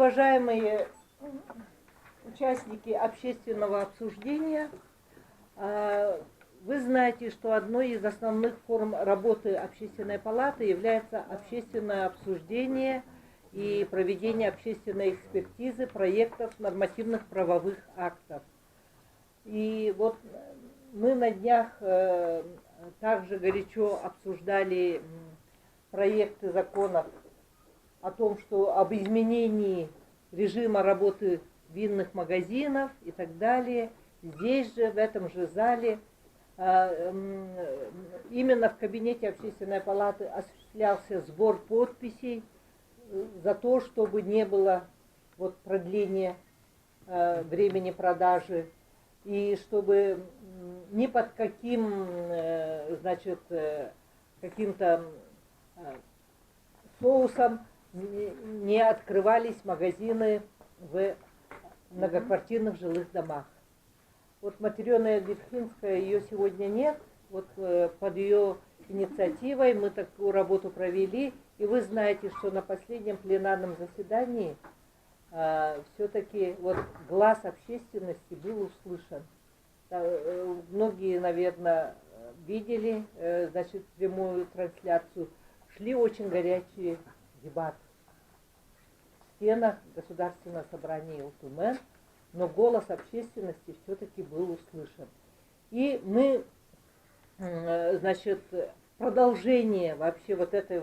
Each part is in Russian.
Уважаемые участники общественного обсуждения, вы знаете, что одной из основных форм работы Общественной палаты является общественное обсуждение и проведение общественной экспертизы проектов нормативных правовых актов. И вот мы на днях также горячо обсуждали проекты законов о том, что об изменении режима работы винных магазинов и так далее. Здесь же, в этом же зале, именно в кабинете Общественной палаты осуществлялся сбор подписей за то, чтобы не было продления времени продажи, и чтобы ни под каким, каким-то соусом не открывались магазины в многоквартирных жилых домах. Вот Матрёна Витхинская, ее сегодня нет. Вот под ее инициативой мы такую работу провели. И вы знаете, что на последнем пленарном заседании все-таки глаз общественности был услышан. Многие, наверное, видели, прямую трансляцию. Шли очень горячие дебаты в стенах Государственного собрания Илтумен, но голос общественности все-таки был услышан. И мы, продолжение вообще этой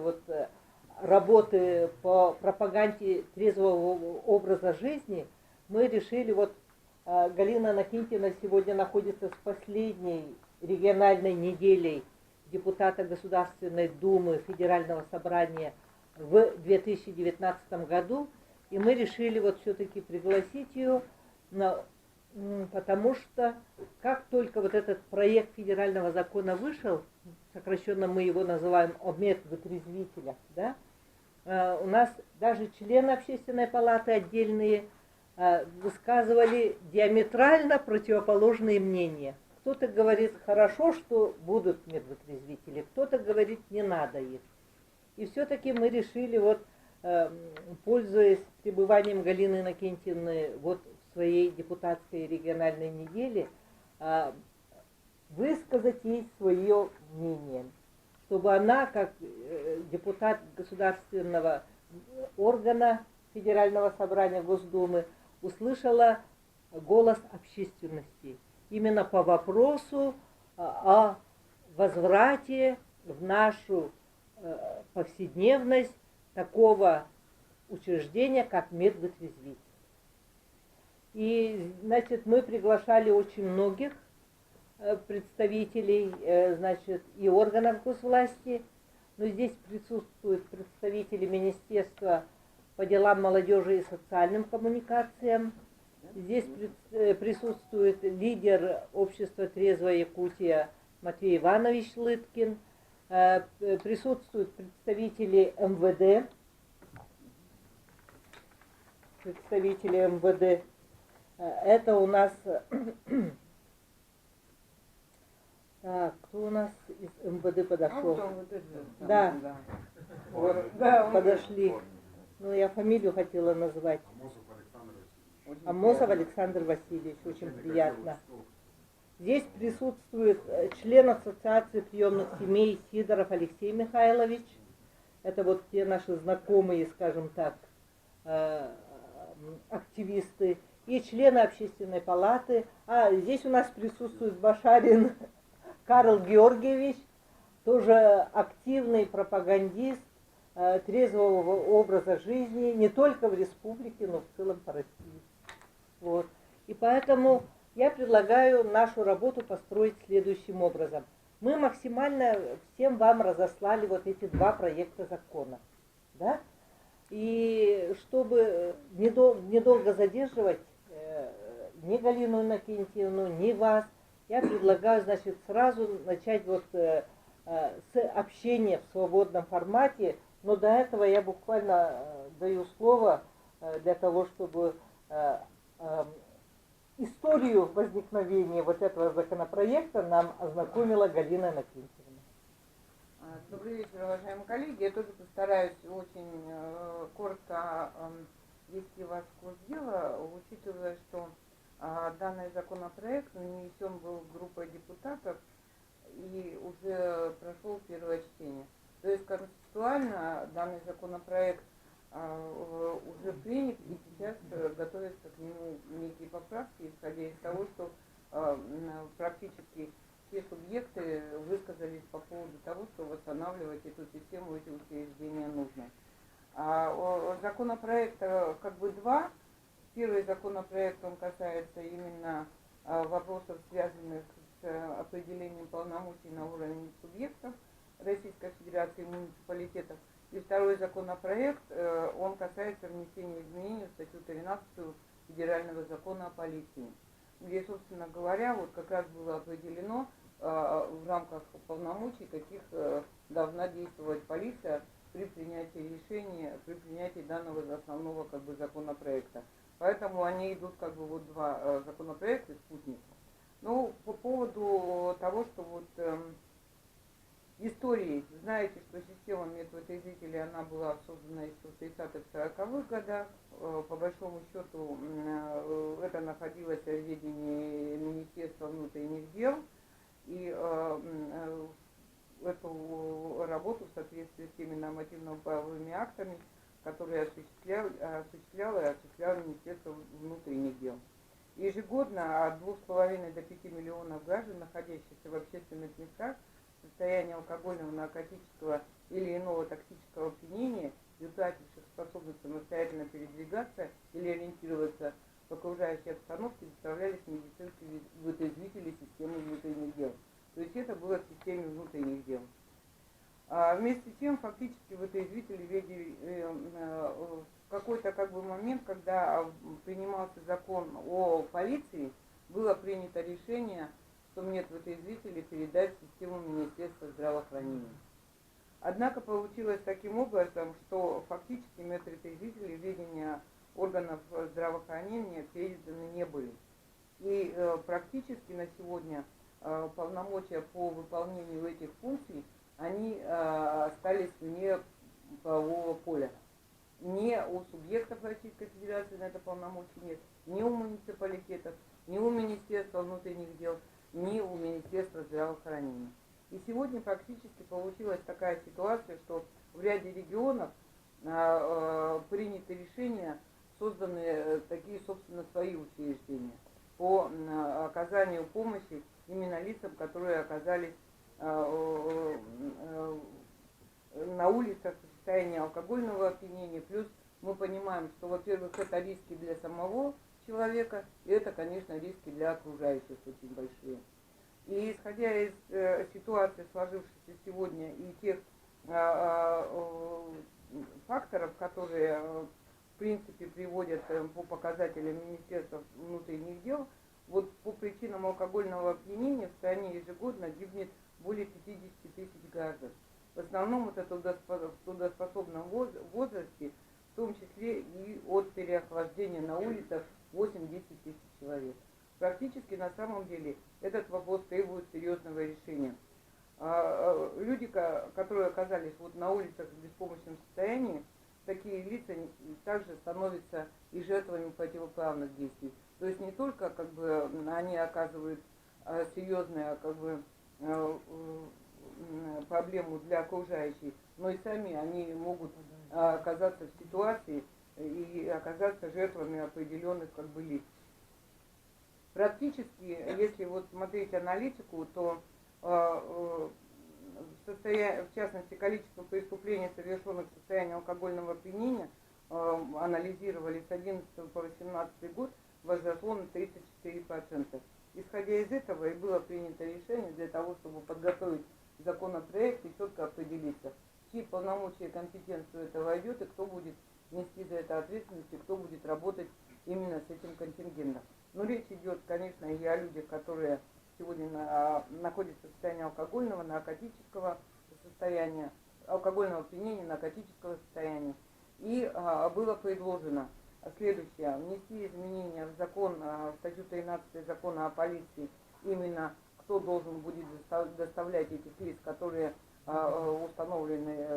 работы по пропаганде трезвого образа жизни, мы решили, Галина Иннокентьевна сегодня находится с последней региональной неделей депутата Государственной Думы Федерального собрания в 2019 году, и мы решили все-таки пригласить ее, потому что как только этот проект федерального закона вышел, сокращенно мы его называем о медвытрезвителях, да, у нас даже члены Общественной палаты отдельные высказывали диаметрально противоположные мнения. Кто-то говорит, хорошо, что будут медвытрезвители, кто-то говорит, не надо их. И все-таки мы решили, пользуясь пребыванием Галины Иннокентьевны в своей депутатской региональной неделе, высказать ей свое мнение, чтобы она, как депутат государственного органа Федерального собрания Госдумы, услышала голос общественности именно по вопросу о возврате в нашу повседневность такого учреждения, как медвытрезвитель. И, мы приглашали очень многих представителей, и органов госвласти, но здесь присутствуют представители Министерства по делам молодежи и социальным коммуникациям, здесь присутствует лидер общества «Трезвая Якутия» Матвей Иванович Лыткин, присутствуют представители МВД, это у нас, так, кто у нас из МВД подошел? Да, подошли. Ну, я фамилию хотела назвать. Амосов Александр Васильевич, очень приятно. Здесь присутствует член Ассоциации приемных семей Сидоров Алексей Михайлович. Это те наши знакомые, скажем так, активисты. И члены Общественной палаты. А здесь у нас присутствует Башарин Карл Георгиевич, тоже активный пропагандист трезвого образа жизни не только в республике, но в целом по России. И поэтому я предлагаю нашу работу построить следующим образом. Мы максимально всем вам разослали эти два проекта закона. Да? И чтобы недолго задерживать ни Галину Иннокентьевну, ни вас, я предлагаю, сразу начать с общения в свободном формате, но до этого я буквально даю слово для того, чтобы историю возникновения этого законопроекта нам ознакомила Галина Иннокентьевна. Добрый вечер, уважаемые коллеги. Я тоже постараюсь очень коротко если вас в курс дела, учитывая, что данный законопроект нанесен был группой депутатов и уже прошел первое чтение. То есть концептуально данный законопроект уже принят, и сейчас готовятся к нему некие поправки, исходя из того, что практически все субъекты высказались по поводу того, что восстанавливать эту систему, эти учреждения нужно. Законопроекта как бы два. Первый законопроект, он касается именно вопросов, связанных с определением полномочий на уровне субъектов Российской Федерации и муниципалитетов. И второй законопроект, он касается внесения изменений в статью 13 Федерального закона о полиции, где, собственно говоря, вот как раз было определено в рамках полномочий, каких должна действовать полиция при принятии решения, при принятии данного основного как бы законопроекта. Поэтому они идут как бы вот два законопроекта, спутник. Ну, по поводу того, что вот истории, знаете, что система медвотрезвителей, она была создана еще в 30-40-х годах. По большому счету это находилось в ведении Министерства внутренних дел. И эту работу в соответствии с теми нормативно-правовыми актами, которые осуществляло и осуществляло Министерство внутренних дел. Ежегодно от 2,5 до 5 миллионов граждан, находящихся в общественных местах, в состоянии алкогольного, наркотического или иного токсического опьянения и утративших способность самостоятельно передвигаться или ориентироваться в окружающей обстановке, доставлялись медицинские вытрезвители системы внутренних дел. То есть это было в системе внутренних дел. Вместе с тем, фактически вытрезвители видели в какой-то как бы момент, когда принимался закон о полиции, было принято решение, что медвытрезвители передать в систему Министерства здравоохранения. Однако получилось таким образом, что фактически медвытрезвители в ведение органов здравоохранения переданы не были. И практически на сегодня полномочия по выполнению этих функций, они остались вне правового поля. Ни у субъектов Российской Федерации на это полномочий нет, ни у муниципалитетов, ни у Министерства внутренних дел, ни у Министерства здравоохранения. И сегодня практически получилась такая ситуация, что в ряде регионов приняты решения, созданы такие, собственно, свои учреждения по оказанию помощи именно лицам, которые оказались на улицах в состоянии алкогольного опьянения. Плюс мы понимаем, что, во-первых, это риски для самого человека, и это, конечно, риски для окружающих очень большие. И исходя из ситуации, сложившейся сегодня, и тех факторов, которые в принципе приводят по показателям Министерства внутренних дел, вот по причинам алкогольного опьянения в стране ежегодно гибнет более 50 тысяч граждан. В основном это в трудоспособном возрасте, в том числе и от переохлаждения на улицах 8-10 тысяч человек. Практически на самом деле этот вопрос требует серьезного решения. Люди, которые оказались вот на улицах в беспомощном состоянии, такие лица также становятся и жертвами противоправных действий. То есть не только как бы они оказывают серьезную как бы проблему для окружающих, но и сами они могут оказаться в ситуации и оказаться жертвами определенных как бы лиц. Практически, если вот смотреть аналитику, то в частности количество преступлений, совершенных в состоянии алкогольного опьянения, анализировали с 11 по 18 год, возросло на 34%. Исходя из этого и было принято решение для того, чтобы подготовить законопроект и четко определиться, в чьи полномочия и компетенцию это войдет, и кто будет нести за это ответственность, и кто будет работать именно с этим контингентом. Но речь идет, конечно, и о людях, которые сегодня находятся в состоянии алкогольного, наркотического состояния, алкогольного опьянения, наркотического состояния. И было предложено следующее: внести изменения в закон, в статью 13 закона о полиции, именно кто должен будет доставлять этих лиц, которые установлены,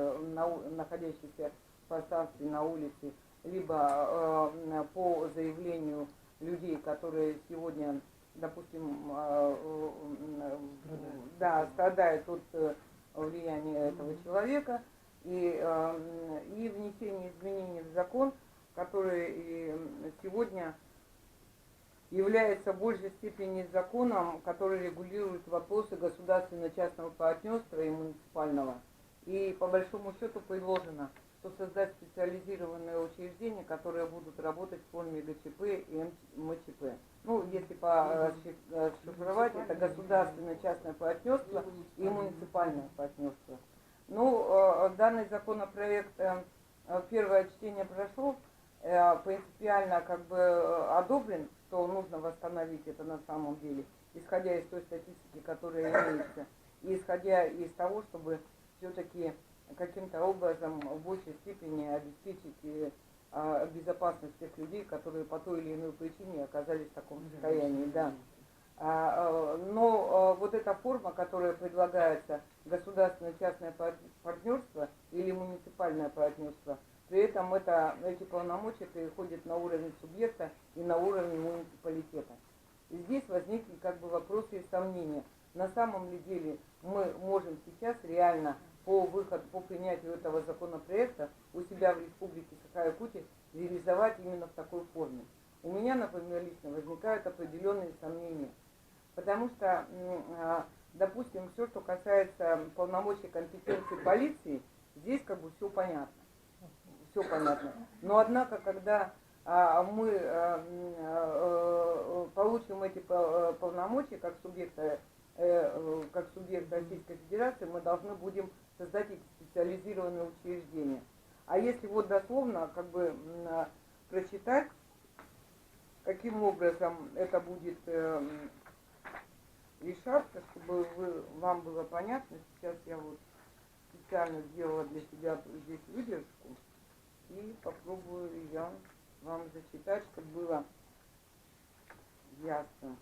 находящиеся в пространстве на улице, либо по заявлению людей, которые сегодня, допустим, да, страдают от влияния этого человека, и внесение изменений в закон, который сегодня является в большей степени законом, который регулирует вопросы государственно-частного партнерства и муниципального. И по большому счету предложено, что создать специализированные учреждения, которые будут работать в форме ГЧП и МЧП. Ну, если расшифровать, это государственно-частное партнерство и муниципальное партнерство. Ну, данный законопроект, первое чтение прошло, принципиально как бы одобрен, что нужно восстановить это на самом деле, исходя из той статистики, которая имеется, и исходя из того, чтобы все-таки каким-то образом в большей степени обеспечить безопасность тех людей, которые по той или иной причине оказались в таком состоянии. Да. Но вот эта форма, которая предлагается, государственно-частное партнерство или муниципальное партнерство, при этом эти полномочия переходят на уровень субъекта и на уровень муниципалитета. И здесь возникли как бы вопросы и сомнения. На самом ли деле мы можем сейчас реально по принятию этого законопроекта у себя в Республике Саха-Якутия реализовать именно в такой форме? У меня, например, лично возникают определенные сомнения. Потому что, допустим, все, что касается полномочий компетенции полиции, здесь как бы все понятно. Все понятно. Но однако, когда мы получим эти полномочия как субъект Российской Федерации, мы должны будем создать эти специализированные учреждения. А если вот дословно как бы прочитать, каким образом это будет решаться, чтобы вам было понятно, сейчас я вот специально сделала для себя здесь выдержку и попробую ее вам зачитать, чтобы было ясно.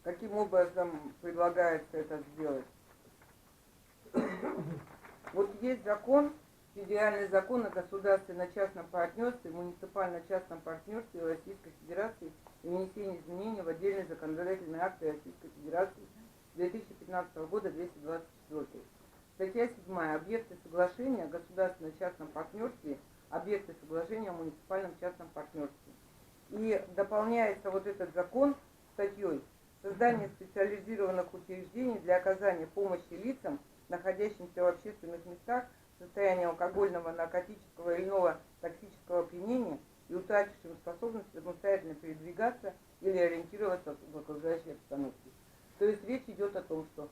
Каким образом предлагается это сделать? Вот есть закон, федеральный закон о государственно-частном партнерстве, муниципально-частном партнерстве Российской Федерации и внесении изменений в отдельные законодательные акты Российской Федерации 2015 года 224. Статья 7. Объекты соглашения о государственно-частном партнерстве, объекты соглашения о муниципальном частном партнерстве. И дополняется вот этот закон статьей создание специализированных учреждений для оказания помощи лицам, находящимся в общественных местах в состоянии алкогольного, наркотического или иного токсического опьянения и утратившим способность самостоятельно передвигаться или ориентироваться в окружающей обстановке. То есть речь идет о том, что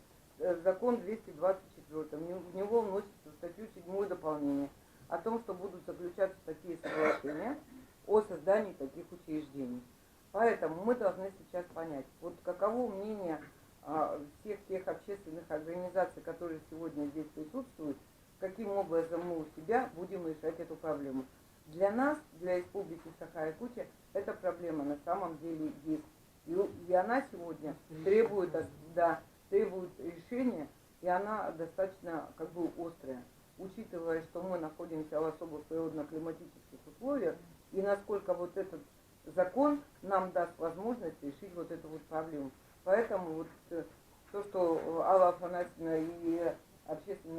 закон 224, в него вносится в статью 7 дополнение о том, что будут заключаться такие соглашения о создании таких учреждений. Поэтому мы должны сейчас понять, вот каково мнение всех тех общественных организаций, которые сегодня здесь присутствуют, каким образом мы у себя будем решать эту проблему. Для нас, для Республики Саха-Якутия, эта проблема на самом деле есть. И она сегодня требует решения, и она достаточно как бы острая, учитывая, что мы находимся в особых природно-климатических условиях, и насколько вот этот закон нам даст возможность решить вот эту вот проблему. Поэтому вот то, что Алла Афанасьевна и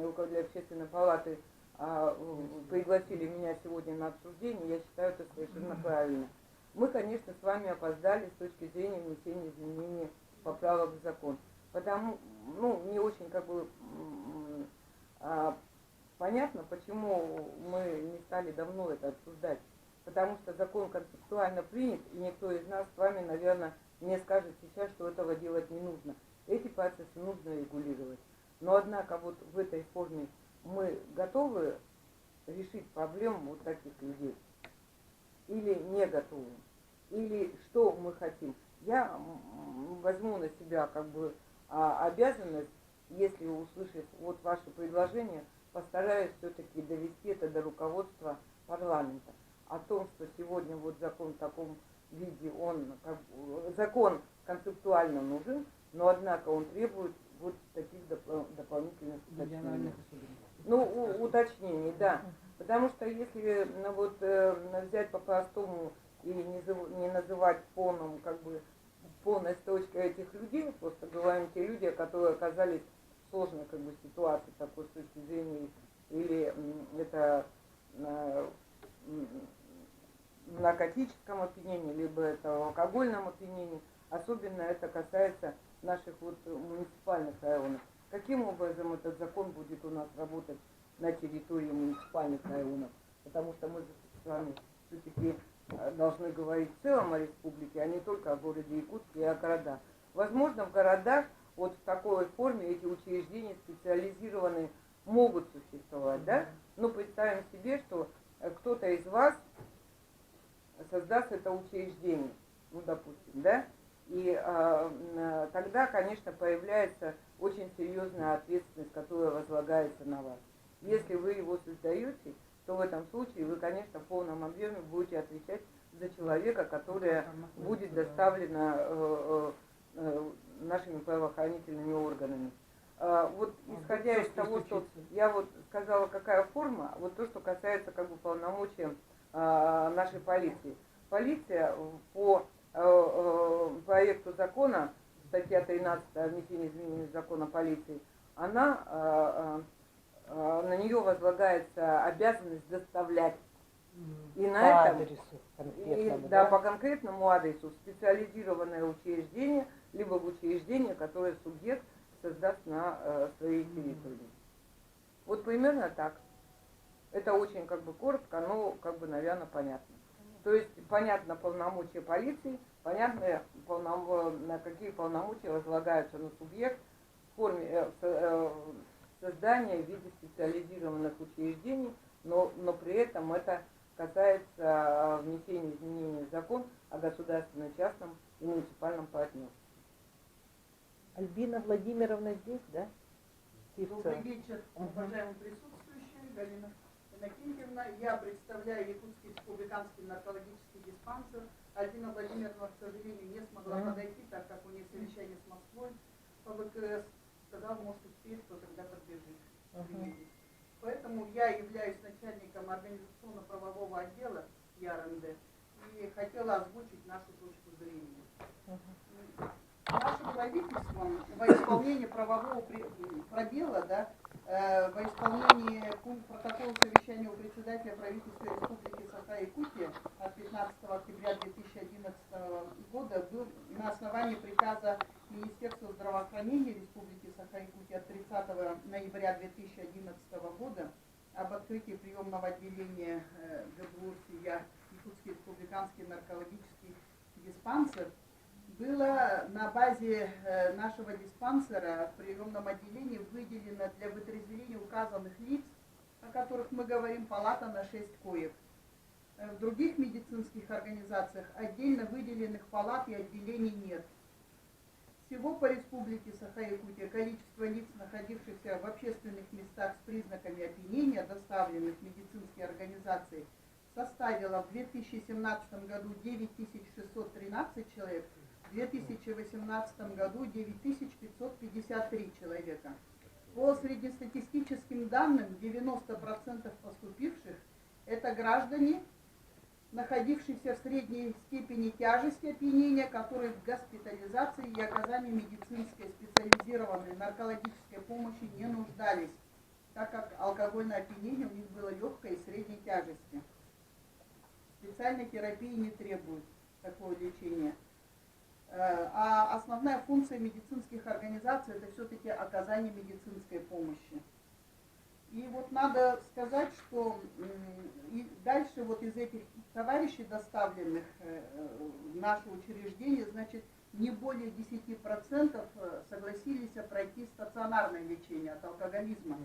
руководитель общественной палаты пригласили меня сегодня на обсуждение, я считаю это совершенно правильно. Мы, конечно, с вами опоздали с точки зрения внесения изменений, поправок в закон. Потому, не очень как бы понятно, почему мы не стали давно это обсуждать. Потому что закон концептуально принят, и никто из нас с вами, наверное, не скажет сейчас, что этого делать не нужно. Эти процессы нужно регулировать. Но, однако, вот в этой форме мы готовы решить проблему вот таких людей? Или не готовы? Или что мы хотим? Я возьму на себя как бы обязанность, если услышать вот ваше предложение, постараюсь все-таки довести это до руководства парламента. О том, что сегодня вот закон в таком виде, закон концептуально нужен, но однако он требует вот таких дополнительных уточнений. Уточнений, да. Потому что если вот взять по-простому и не называть полным, как бы, полной точкой этих людей, просто говорим те люди, которые оказались в сложной как бы ситуации такой с точки зрения, или это наркотическом опьянении, либо это в алкогольном опьянении. Особенно это касается наших вот муниципальных районов. Каким образом этот закон будет у нас работать на территории муниципальных районов? Потому что мы с вами все-таки должны говорить в целом о республике, а не только о городе Якутске и о городах. Возможно, в городах вот в такой форме эти учреждения специализированные могут существовать, да? Но представим себе, что кто-то из вас создаст это учреждение, ну, допустим, да? И тогда, конечно, появляется очень серьезная ответственность, которая возлагается на вас. Если вы его создаете, то в этом случае вы, конечно, в полном объеме будете отвечать за человека, которое будет доставлено нашими правоохранительными органами. Вот исходя из того, что я вот сказала, какая форма, вот то, что касается как бы полномочий нашей полиции. Полиция по проекту закона, статья 13 о внесении изменений в закон о полиции, она на нее возлагается обязанность доставлять. И на по этом, адресу конкретному, да, по конкретному адресу в специализированное учреждение, либо в учреждение, которое субъект создаст на своей территории. Вот примерно так. Это очень как бы коротко, но как бы, наверное, понятно. То есть понятно полномочия полиции, понятно, на какие полномочия возлагаются на субъект в форме создания в виде специализированных учреждений, но при этом это касается внесения изменений в закон о государственно-частном и муниципальном партнерстве. Альбина Владимировна здесь, да? Добрый вечер, уважаемые присутствующие. Галина Иннокентьевна. Я представляю Якутский республиканский наркологический диспансер. Альбина Владимировна, к сожалению, не смогла подойти, так как у нее совещание с Москвой по ВКС. Сказал, может успеть, то тогда подбежит. Поэтому я являюсь начальником организационно-правового отдела ЯРНД и хотела озвучить нашу точку зрения. Нашим правительством во исполнении правового пробела, да, во исполнении протокола совещания у председателя правительства Республики Саха-Якутия от 15 октября 2011 года был на основании приказа Министерства здравоохранения Республики Саха-Якутия от 30 ноября 2011 года об открытии приемного отделения ГБУ «Россия» Якутский республиканский наркологический диспансер. Было на базе нашего диспансера в приемном отделении выделено для вытрезвления указанных лиц, о которых мы говорим, палата на 6 коек. В других медицинских организациях отдельно выделенных палат и отделений нет. Всего по республике Саха-Якутия количество лиц, находившихся в общественных местах с признаками опьянения, доставленных в медицинские организации, составило в 2017 году 9613 человек, в 2018 году 9553 человека. По среднестатистическим данным, 90% поступивших – это граждане, находившиеся в средней степени тяжести опьянения, которые в госпитализации и оказании медицинской специализированной наркологической помощи не нуждались, так как алкогольное опьянение у них было легкой и средней тяжести. Специальной терапии не требует такого лечения. А основная функция медицинских организаций – это все-таки оказание медицинской помощи. И вот надо сказать, что и дальше вот из этих товарищей, доставленных в наше учреждение, значит, не более 10% согласились пройти стационарное лечение от алкоголизма.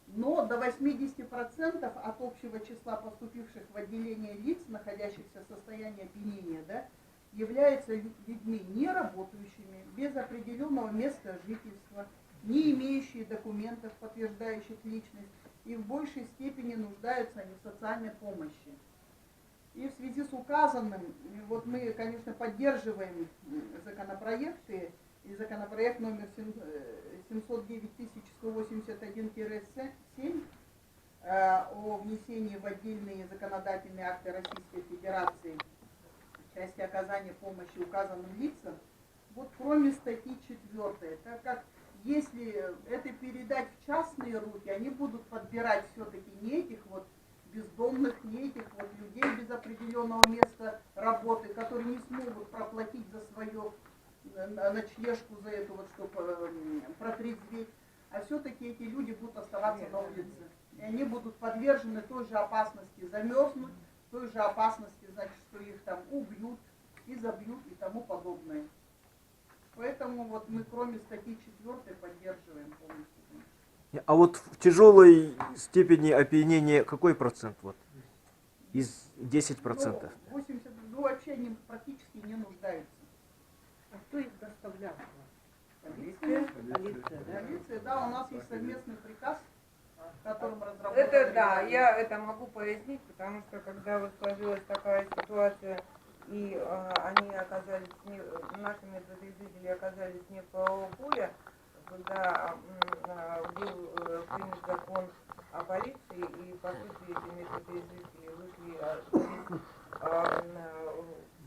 Но до 80% от общего числа поступивших в отделение лиц, находящихся в состоянии опьянения, да, являются людьми неработающими, без определенного места жительства, не имеющие документов, подтверждающих личность, и в большей степени нуждаются они в социальной помощи. И в связи с указанным, вот мы, конечно, поддерживаем законопроекты, и законопроект номер 709 181-7 о внесении в отдельные законодательные акты Российской Федерации в части оказания помощи указанным лицам, вот кроме статьи 4, так как если это передать в частные руки, они будут подбирать все-таки не этих вот бездомных, не этих вот людей без определенного места работы, которые не смогут проплатить за свою ночлежку, за эту вот, чтобы протрезветь, а все-таки эти люди будут оставаться на улице. И они будут подвержены той же опасности замерзнуть, той же опасности, значит, что их там убьют, изобьют и тому подобное. Поэтому вот мы кроме статьи 4 поддерживаем полностью. А вот в тяжелой степени опьянения какой процент вот? Из 10%? Ну, 80, ну вообще они практически не нуждаются. А кто их доставлял? Полиция. Полиция, да? Полиция, да, у нас есть совместный приказ, которым разработан. Это да, я это могу пояснить, потому что когда вот сложилась такая ситуация, и они оказались, наши медвежители оказались не в правовом поле, когда был принят закон о полиции, и по сути эти медвежители вышли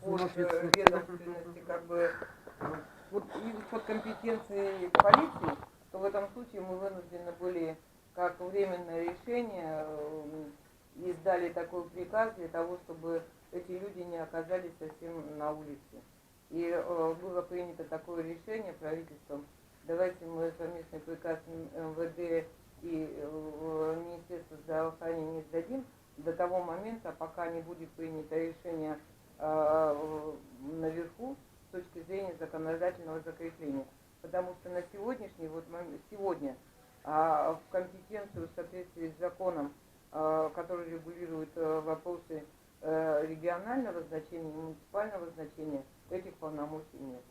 под ведомственности, как бы, вот, и под компетенцией полиции, то в этом случае мы вынуждены были как временное решение издали такой приказ для того, чтобы эти люди не оказались совсем на улице. И было принято такое решение правительством, давайте мы совместный приказ МВД и Министерства здравоохранения не сдадим до того момента, пока не будет принято решение наверху с точки зрения законодательного закрепления. Потому что на сегодняшний вот момент, сегодня в компетенцию в соответствии с законом, который регулирует вопросы регионального значения и муниципального значения, этих полномочий нет.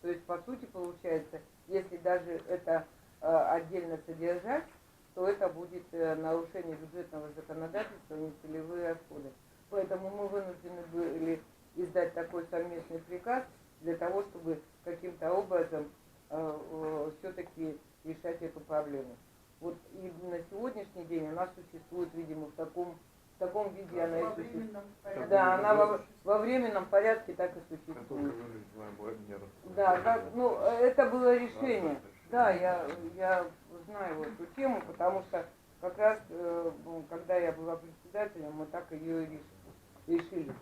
То есть, по сути, получается, если даже это отдельно содержать, то это будет нарушение бюджетного законодательства и нецелевые расходы. Поэтому мы вынуждены были издать такой совместный приказ для того, чтобы каким-то образом все-таки решать эту проблему. Вот и на сегодняшний день она существует, видимо, в таком виде она и существует. Да, она во временном порядке так и существует. Да, как, ну, это было решение. Да, я знаю эту тему, потому что как раз, когда я была председателем, мы так ее и решили,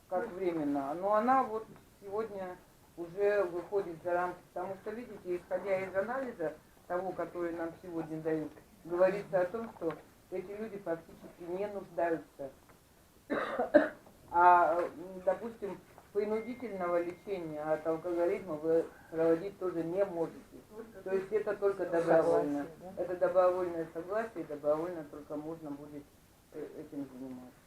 как временно. Но она вот сегодня уже выходит за рамки, потому что, видите, исходя из анализа того, который нам сегодня дают, говорится о том, что эти люди практически не нуждаются. А, допустим, принудительного лечения от алкоголизма вы проводить тоже не можете. То есть это только добровольно. Это добровольное согласие, добровольно только можно будет этим заниматься.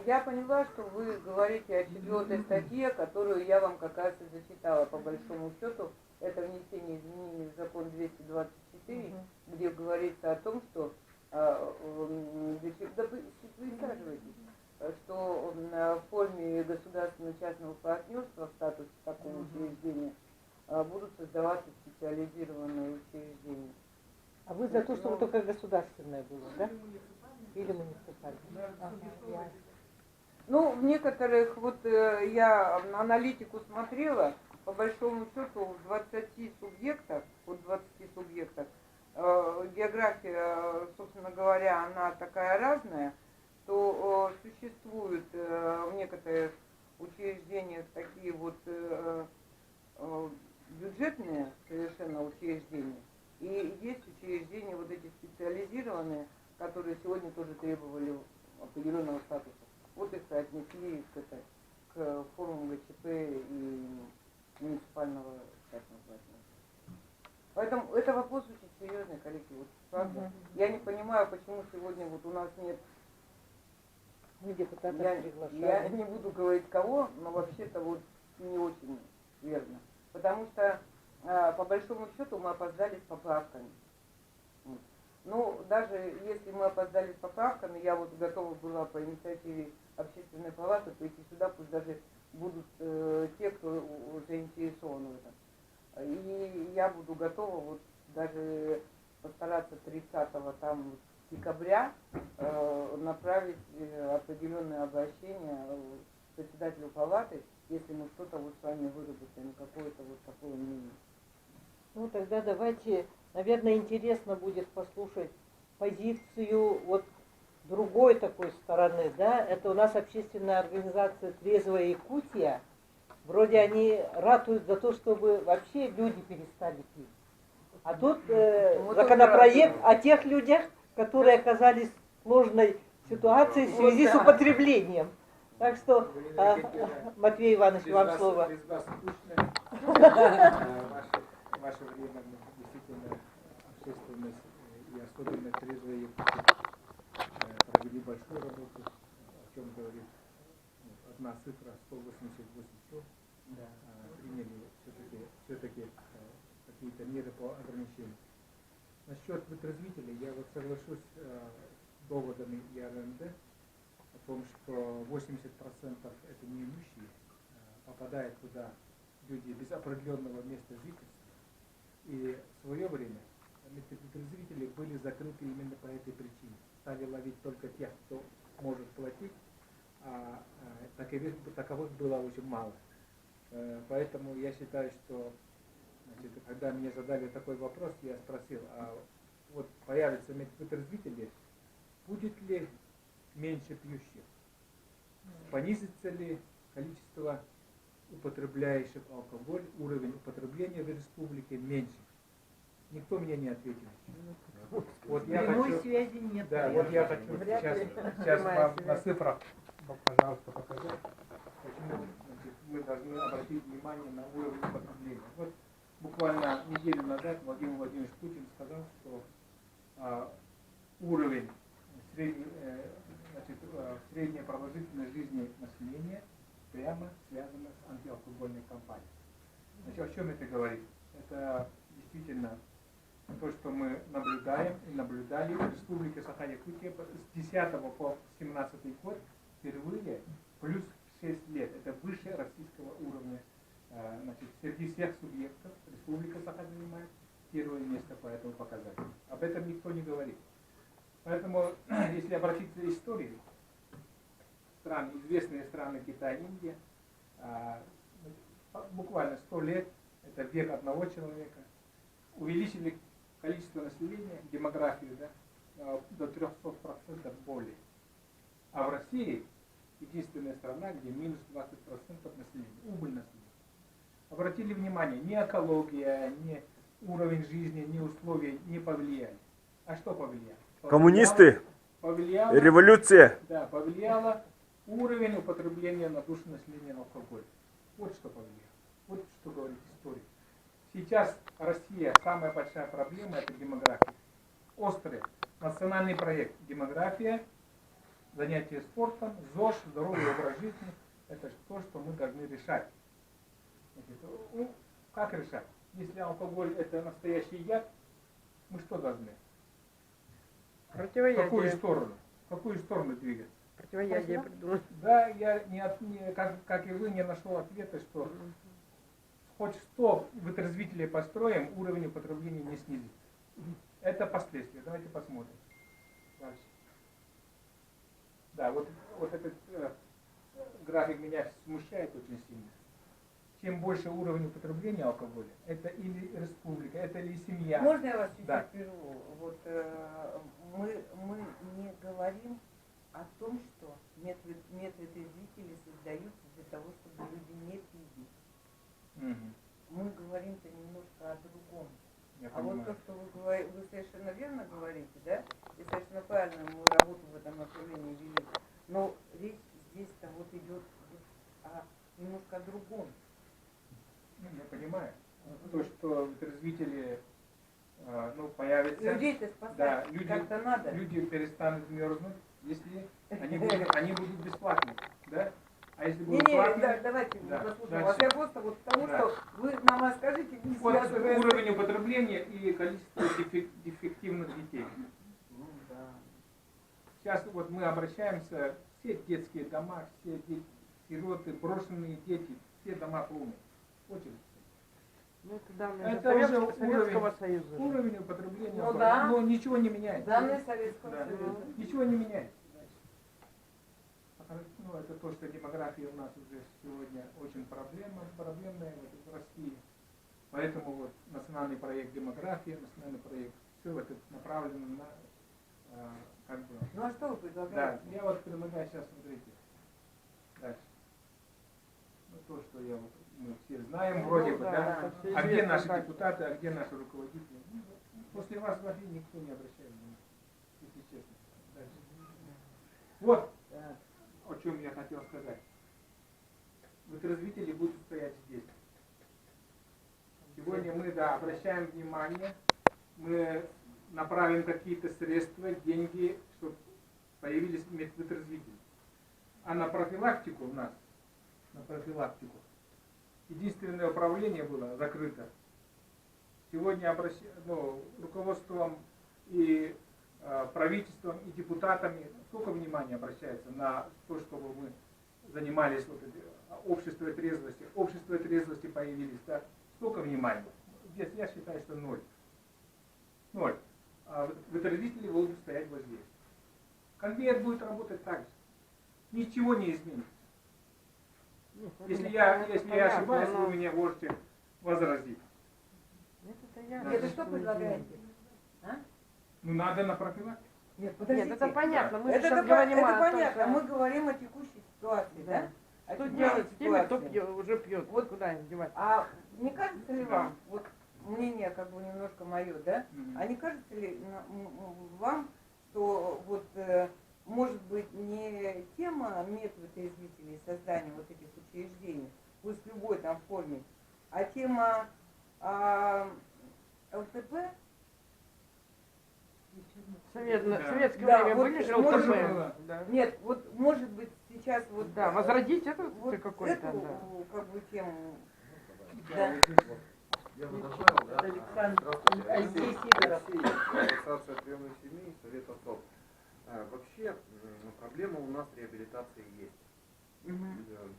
Я поняла, что вы говорите о 4 статье, которую я вам как раз и зачитала по большому счету. Это внесение изменений в закон 224, где говорится о том, что что в форме государственно-частного партнерства в статусе такого учреждения будут создаваться специализированные учреждения. А вы за то, чтобы только государственное было, да? Или муниципальное? Ага, ну, в некоторых, вот я аналитику смотрела, по большому счету в 20 субъектах, вот 20 субъектах, география, собственно говоря, она такая разная, то существуют в некоторых учреждениях такие вот бюджетные совершенно учреждения, и есть учреждения вот эти специализированные, которые сегодня тоже требовали определенного статуса. Вот их отнесли к формам ГЧП и муниципального частного партнерства. Поэтому это вопрос очень серьезный, коллеги. Вот, правда. Я не понимаю, почему сегодня вот у нас нет. Я не буду говорить кого, но вообще-то вот не очень верно. Потому что по большому счету мы опоздали с поправками. Ну, даже если мы опоздали с поправками, я вот готова была по инициативе Общественной палаты прийти сюда, пусть даже будут те, кто заинтересован в этом. И я буду готова вот даже постараться 30-го там декабря направить определенное обращение председателю палаты, если мы что-то вот с вами выработаем, какое-то вот такое мнение. Ну, тогда давайте, наверное, интересно будет послушать позицию вот другой такой стороны, да, это у нас общественная организация «Трезвая Якутия». Вроде они ратуют за то, чтобы вообще люди перестали пить. А тут законопроект о тех людях, которые оказались в сложной ситуации в связи с употреблением. Так что, Матвей Иванович, вам слово. Ваше время действительно общественность и особенно трезвые Якуты провели большую работу, о чем говорит одна цифра 188 часов. Приняли все-таки какие-то меры по ограничению. Насчет вытрезвителей я вот соглашусь с доводами ЯРНД о том, что 80% это неимущие, попадают туда люди без определенного места жительства. И в свое время вытрезвители были закрыты именно по этой причине. Стали ловить только тех, кто может платить, а таковых было очень мало. Поэтому я считаю, что когда мне задали такой вопрос, я спросил, а вот появятся вытрезвители, будет ли меньше пьющих? Понизится ли количество употребляющих алкоголь, уровень употребления в республике меньше? Никто мне не ответил. Вот я хочу, связи нет. да, вот я хочу сейчас вам на цифрах, пожалуйста, показать, почему мы должны обратить внимание на уровень употребления. Вот буквально неделю назад Владимир Владимирович Путин сказал, что уровень средняя продолжительность жизни населения прямо связана с антиалкогольной кампанией. Значит, о чем это говорит? Это действительно то, что мы наблюдаем и наблюдали в Республике Саха-Якутия с 10 по 17 год впервые плюс 6 лет. Это выше российского уровня. Значит, среди всех субъектов Республика Саха занимает первое место по этому показателю. Об этом никто не говорит. Поэтому, если обратиться к истории, известные страны Китай, Индия, буквально 100 лет, это век одного человека, увеличили количество населения, демографию, да, до 300% более. А в России единственная страна, где минус 20% населения, убыль населения. Обратили внимание, ни экология, ни уровень жизни, ни условия не повлияли. А что повлияло? Коммунисты, повлияло, революция. Да, повлияло уровень употребления на душу населения алкоголя. Вот что повлияло. Вот что говорит история. Сейчас Россия, самая большая проблема — это демография. Острый национальный проект демография, занятие спортом, ЗОЖ, здоровый образ жизни — это то, что мы должны решать. Ну, как решать? Если алкоголь — это настоящий яд, мы что должны? Противоядие. В какую сторону двигаться? Противоядие придумать. Да, я как и вы не нашел ответа, что хоть 100 вытрезвителей построим, уровень употребления не снизится. Это последствия. Давайте посмотрим. Дальше. Да, вот этот график меня смущает очень сильно. Чем больше уровень употребления алкоголя, это или республика, это или семья. Можно я вас чуть-чуть Да. прерву? Вот мы не говорим о том, что медвытрезвители создаются для того, чтобы люди не пили. Мгм. Мы говорим-то немножко о другом. Я А понимаю. вот то, что вы совершенно верно говорите, да, и совершенно правильно мы работу в этом направлении вели. Но речь здесь-то вот идет немножко о другом. Я понимаю. То, что вытрезвители появятся. Людей-то спасать Да, люди, как-то надо. люди перестанут мерзнуть, если они будут бесплатны, да? А если будут платные, давайте да, послушаем вас. дальше. Я просто вот потому, Да. что вы нам расскажите, не вот связывая с уровень употребления и количество дефективных детей. Ну, да. Сейчас вот мы обращаемся, все детские дома, все дети, сироты, брошенные дети, все дома полны. Очередь. Ну, это данные Это уже Советского Союза. уровень употребления Ну алкоголя. да. Но ничего не меняется. Данные Советского Да. Союза. Ничего не меняется. Ну, это то, что демография у нас уже сегодня очень проблемная в России. Поэтому вот национальный проект демография, национальный проект, все это направлено на как бы. Ну а что вы Да, предлагаете? я вот предлагаю сейчас, смотрите, дальше. Ну, то, что мы все знаем, Ну, вроде бы, да, да. это все А где известно, наши как. депутаты, а где наши руководители? Ну, после вас вообще никто не обращает внимания, если честно. Дальше. Вот Так. о чем я хотел сказать. Вытрезвители будут стоять здесь. Сегодня мы, да, обращаем внимание, мы направим какие-то средства, деньги, чтобы появились медвытрезвители. А на профилактику у нас, единственное управление было закрыто. Сегодня руководством и правительством, и депутатами столько внимания обращается на то, чтобы мы занимались обществом трезвости. Общество трезвости появились, да, столько внимания. Здесь я считаю, что ноль. А вытрезвители будут стоять вот здесь. Конвейер будет работать так же. Ничего не изменится. Если я ошибаюсь, вы меня можете возразить. Это я. Это что предлагаете? А? Ну надо на профилактику. Нет, подождите. Нет, это понятно. Мы Это, сейчас это говорим о том, понятно. что- Мы говорим о текущей ситуации, да? О Что текущей делать с теми, кто ситуации. уже пьет? Вот. Куда им девать? А не кажется ли вам, вот мнение как бы немножко мое, да? Мгм. А не кажется ли вам, что вот может быть не тема медвытрезвителей, создания вот этих учреждений, пусть в любой там форме, а тема ЛТП? В советское Да, время вот были же может ЛТП. было. Да. Нет, вот может быть сейчас вот... Да, возродить это вот какой-то, эту да. как бы тему... Да, Да. я бы добавил, да. Александр. Здравствуйте, Алексей Сидоров. Ассоциация приемных семей, Совет отцов. Вообще, проблема у нас реабилитации есть.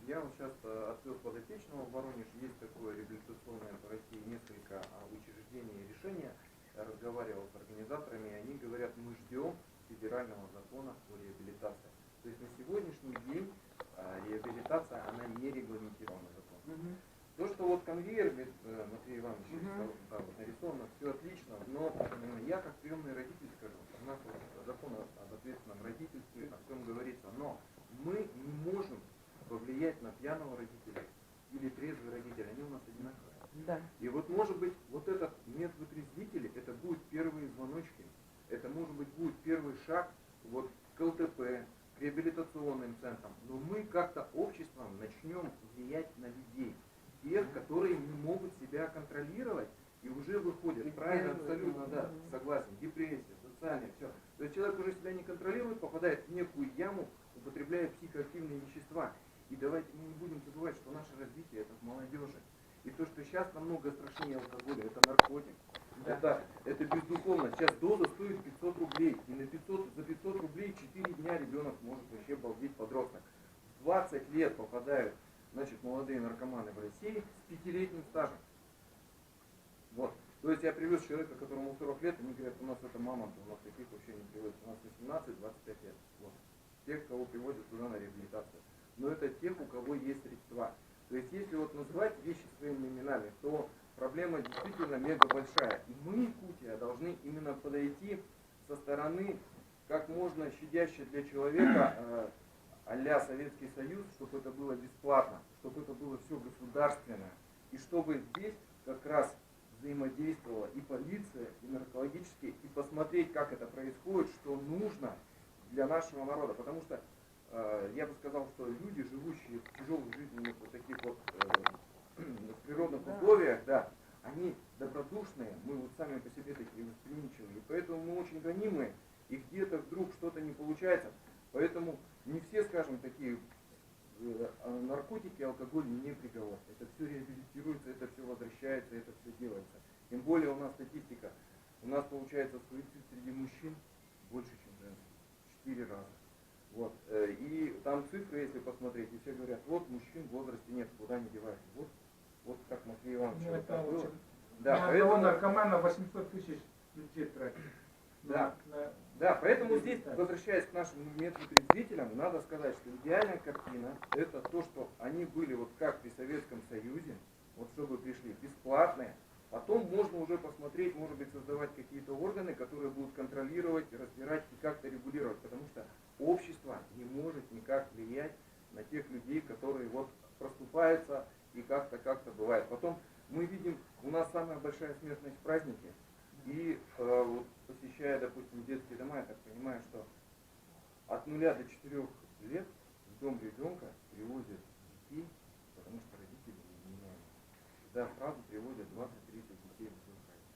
Я вот сейчас открыл подопечного в Воронеж, есть такое реабилитационное по России несколько учреждений и решения. Я разговаривал с организаторами, и они говорят, мы ждем федерального закона о реабилитации. То есть на сегодняшний день реабилитация, она не регламентирована законом. То, что вот конвейер, Матвей Иванович, да, вот нарисовано, все отлично, но я как приемный родитель скажу, у нас вот закон об ответственном родительстве, о всем говорится, но мы не можем повлиять на пьяного родителя или трезвый родитель, они у нас одинаковые. Да. И вот может быть вот этот медвытрезвители, это будут первые звоночки, это может быть будет первый шаг вот к ЛТП, к реабилитационным центрам, но мы как-то обществом начнем влиять на людей, тех, которые не могут себя контролировать и уже выходят, правильно, абсолютно, да, согласен, депрессия, социальная, все. То есть человек уже себя не контролирует, попадает в некую яму, употребляя психоактивные вещества. И давайте мы не будем забывать, что наше развитие это в молодежи. И то, что сейчас намного страшнее алкоголя, это наркотик. Это безусловно. Сейчас доза стоит 500 рублей. И за 500 рублей 4 дня ребенок может вообще балдеть, подросток. В 20 лет попадают, значит, молодые наркоманы в России с 5-летним стажем. Вот. То есть я привез человека, которому 40 лет, они говорят, у нас это мамонт, у нас таких вообще не привозят. У нас 18-25 лет. Вот. Тех, кого привозят туда на реабилитацию. Но это тех, у кого есть средства. То есть если вот называть вещи своими именами, то проблема действительно мега большая. И мы, Якутия, должны именно подойти со стороны как можно щадяще для человека, а-ля Советский Союз, чтобы это было бесплатно, чтобы это было все государственное. И чтобы здесь как раз взаимодействовала и полиция, и наркологические, и посмотреть, как это происходит, что нужно для нашего народа. Потому что я бы сказал, что люди, живущие в тяжелых жизненных вот таких вот природных условиях, да, они добродушные, мы вот сами по себе такие восприимчивые, и поэтому мы очень гонимые, и где-то вдруг что-то не получается. Поэтому не все, скажем, такие наркотики, алкоголь не приговор. Это все реабилитируется, это все возвращается, это все делается. Тем более у нас статистика, у нас получается суицид среди мужчин больше, чем женских, 4 раза. Вот. И там цифры, если посмотреть, и все говорят, вот мужчин в возрасте нет, куда не деваешь. Вот как Матвей Иванович Ну, вот это так было. очень Да, На поэтому, одного наркомана 800 тысяч бюджет тратит. Да. На- да, поэтому здесь, Да. возвращаясь к нашим медпотребителям, надо сказать, что идеальная картина это то, что они были вот как при Советском Союзе, вот чтобы пришли бесплатные, потом можно уже посмотреть, может быть, создавать какие-то органы, которые будут контролировать, разбирать и как-то регулировать, потому что общество не может никак влиять на тех людей, которые вот проступаются и как-то бывает. Потом мы видим, у нас самая большая смертность в празднике, и вот, посещая, допустим, детские дома, я так понимаю, что от 0 до 4 лет в дом ребенка привозят детей, потому что родители не меняют. Да, сразу приводят 20-30 детей в свой праздник.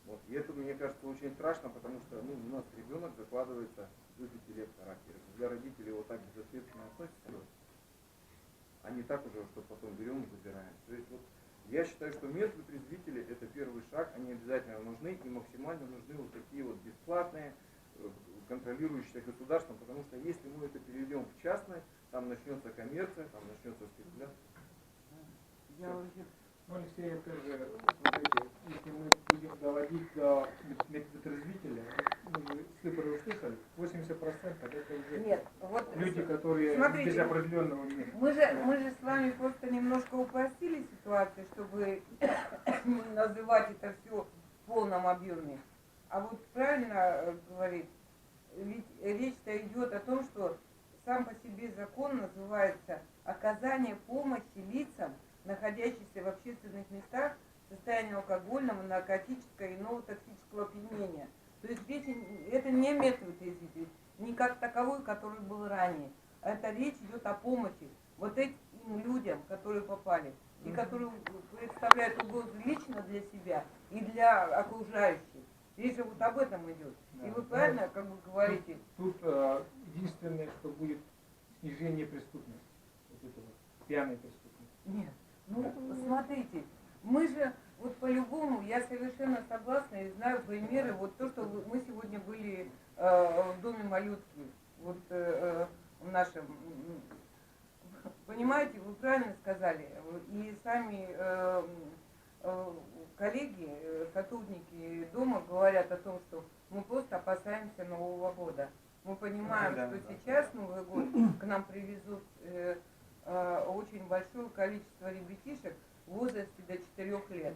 Вот. И это, мне кажется, очень страшно, потому что у нас ребенок закладывается до 5 лет характер. Для родителей вот так безответственно относятся, они так уже, что потом берем и забираем. То есть вот я считаю, что медпотрезвители это первый шаг, они обязательно нужны и максимально нужны вот такие вот бесплатные, контролирующие государством, потому что если мы это переведем в частное, там начнется коммерция, там начнется спекуляция. Ну, Алексей, это же, смотрите, если мы будем доводить до медпотрезвителя, мы же цифры услышали, 80% это уже Нет, вот люди, которые смотрите, без определенного места. мы же с вами просто немножко упростили ситуацию, чтобы не называть это все в полном объеме. А вот правильно говорит, ведь речь-то идет о том, что сам по себе закон называется «Оказание помощи лицам, находящихся в общественных местах в состоянии алкогольного, наркотического и иного токсического опьянения». То есть речь, это не медпотрезвитель, не как таковой, который был ранее. Это речь идет о помощи вот этим людям, которые попали, и которые представляют угрозу лично для себя и для окружающих. Речь же вот об этом идет. И вы правильно как бы говорите. Тут единственное, что будет снижение преступности, вот это вот, пьяной преступности. Нет, ну смотрите, мы же вот по-любому, я совершенно согласна и знаю примеры, вот то, что мы сегодня были в доме малютки, вот в нашем, понимаете, вы правильно сказали, и сами коллеги, сотрудники дома говорят о том, что мы просто опасаемся Нового года. Мы понимаем, что сейчас Новый год к нам привезут очень большое количество ребятишек в возрасте до 4 лет.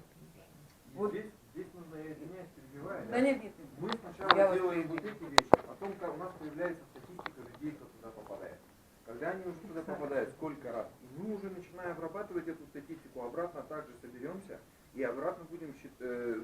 Вот. Здесь нужно, я извиняюсь, перебиваю. Да нет, Мы я сначала вас делаем перебью. вот эти вещи, потом как у нас появляется статистика людей, кто туда попадает. Когда они уже туда попадают, сколько раз, и мы уже начинаем обрабатывать эту статистику, обратно также соберемся и обратно будем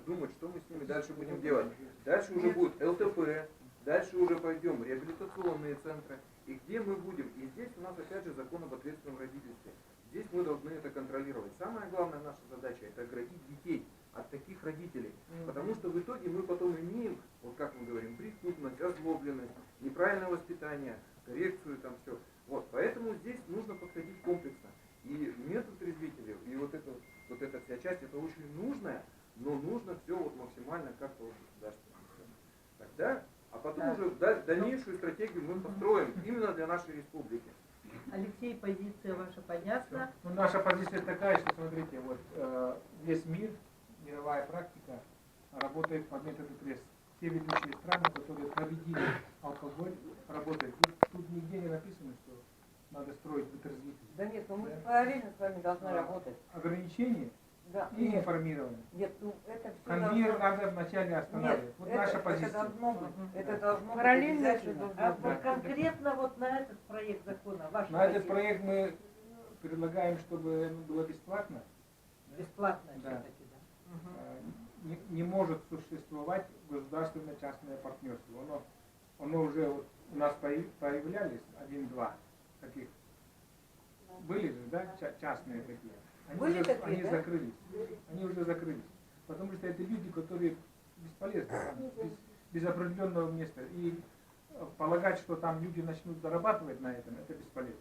думать, что мы с ними дальше будем делать. Дальше уже будет ЛТП, дальше уже пойдем реабилитационные центры, и где мы будем. И здесь у нас опять же закон об ответственном родительстве. Здесь мы должны это контролировать. Самая главная наша задача это оградить детей от таких родителей. Потому что в итоге мы потом имеем, вот как мы говорим, преступность, озлобленность, неправильное воспитание, коррекцию, там все. Вот, поэтому здесь нужно подходить комплексно. И метод трезвителей, и вот эта вся часть, это очень нужная, но нужно все вот максимально как-то вот государственно. Тогда, а потом уже дальнейшую стратегию мы построим именно для нашей республики. Алексей, позиция ваша понятна. Ну, наша позиция такая, что, смотрите, вот весь мир, мировая практика работает по методу ТРЕС. Все ведущие страны, которые победили алкоголь, работают. Тут нигде не написано, что надо строить вытрезвитель. Да нет, ну мы параллельно с вами должны работать. Ограничения Да, и информирование. нет, ну это все Конвейер должно... надо вначале останавливать. Нет, Вот это, наша это позиция. должно быть. Это должно Параллельно быть обязательно. это А должно вот конкретно вот на этот проект закона, ваша На этот позиция? проект мы предлагаем, чтобы было бесплатно. Бесплатно Да. все-таки, да. Не может существовать государственно-частное партнерство. Оно уже вот у нас появлялись 1-2 таких. Были же, да, частные такие. Были такие, они да? закрылись. Они уже закрылись. Потому что это люди, которые бесполезны, без определенного места. И полагать, что там люди начнут зарабатывать на этом, это бесполезно.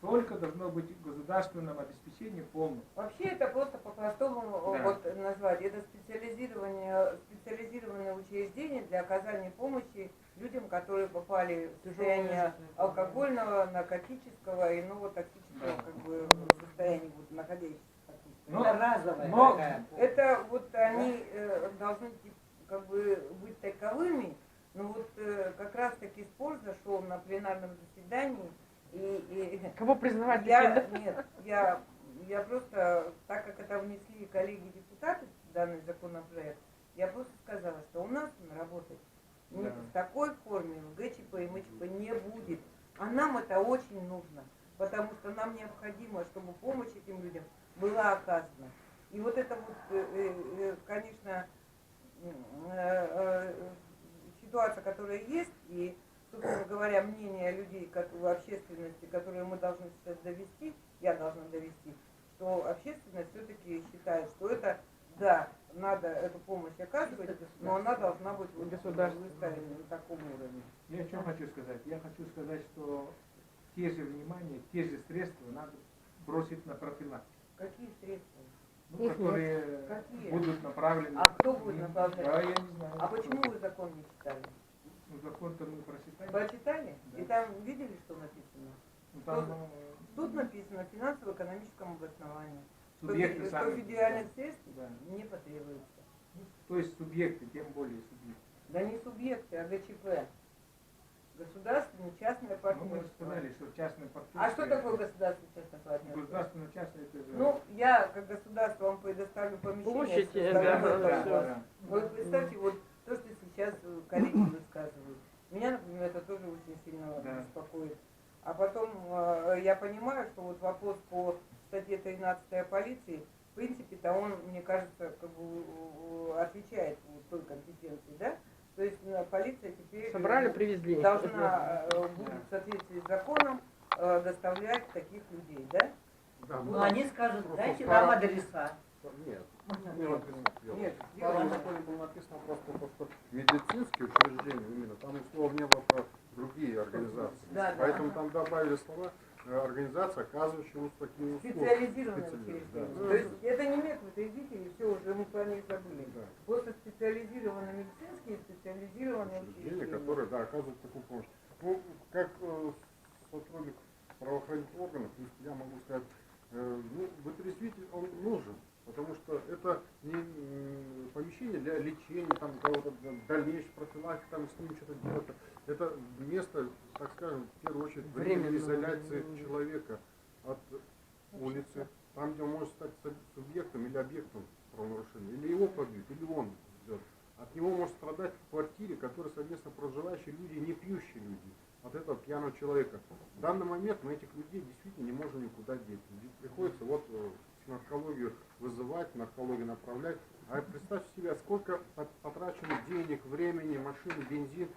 Только должно быть государственном обеспечении полном. Вообще это просто по-простому Да. вот назвать. Это специализированное учреждение для оказания помощи людям, которые попали в состояние алкогольного, наркотического и иного токсического Да. как бы, состояния, вот, находящихся в таком Но- Это разовая но- такая. Это вот они должны как бы быть таковыми, но вот как раз таки спор зашел на пленарном заседании, и Кого признавать я, таким, да? нет, я просто, так как это внесли коллеги-депутаты, данный законопроект, я просто сказала, что у нас он работает Да. в такой форме, в ГЧП и МЧП не будет. А нам это очень нужно, потому что нам необходимо, чтобы помощь этим людям была оказана. И вот это вот, конечно, ситуация, которая есть, и, собственно говоря, мнение людей, как в общественности, которые мы должны сейчас довести, я должна довести, что общественность все-таки считает, что это, да, надо эту помощь оказывать, но она должна быть вот выставлена на таком уровне. Я что хочу сказать? Я хочу сказать, что те же внимания, те же средства надо бросить на профилактику. Какие средства? Ну, которые Какие? будут направлены. А кто будет направлять? Да, я не знаю. А почему вы закон не читали? Ну, закон-то мы прочитали. Прочитали? Да. И там видели, что написано? Ну, там, Тут написано финансово-экономическом обосновании. субъекты Что сами. федеральных средств Да. не потребуется. Ну, то есть субъекты, тем более субъекты. Да не субъекты, а ГЧП. Государственное, частное Ну, мы партнерство. сказали, что частное партнерство. А что такое государственное, частное партнерство? Государственно-частное это же... Ну, я как государство вам предоставлю помещение. Площадь, составляю да, это всё. у вас. Вот представьте, вот то, что сейчас коллеги высказывают. Меня, например, это тоже очень сильно Да. беспокоит. А потом я понимаю, что вот вопрос по статье 13 о полиции, в принципе-то он, мне кажется, как бы отвечает вот той компетенции, да? То есть полиция теперь Собрали, привезли. должна будет в соответствии с законом доставлять таких людей, да? Да, Ну, они скажут, Просто дайте пара- нам адреса. Нет, не написано. Нет, В старом законе было написано просто то, что медицинские учреждения именно, там слов не было про другие организации. Да, да. Поэтому там добавили слова организация, оказывающая вот такие услуги. Специализированные Специализированные, учреждения. да. То есть это не медведители, все уже мы про них забыли. Да. Просто специализированные медицинские, специализированные Учреждения, учреждения. которые, да, оказывают такую помощь. Ну, как сотрудник правоохранительных органов, я могу сказать, ну, вытрезвитель, он нужен, потому что это не помещение для лечения, там, кого-то дальнейшей профилактики, там, с ним что-то делать. Это место, так скажем, в первую очередь, временной изоляции человека от улицы, там, где он может стать субъектом или объектом правонарушения, или его побьют, или он ждет. От него может страдать в квартире, которые совместно проживающие люди, не пьющие люди, от этого пьяного человека. В данный момент мы этих людей действительно не можем никуда деть. Приходится вот наркологию вызывать, наркологию направлять. А представьте себе, сколько потрачено денег, времени, машин, бензин,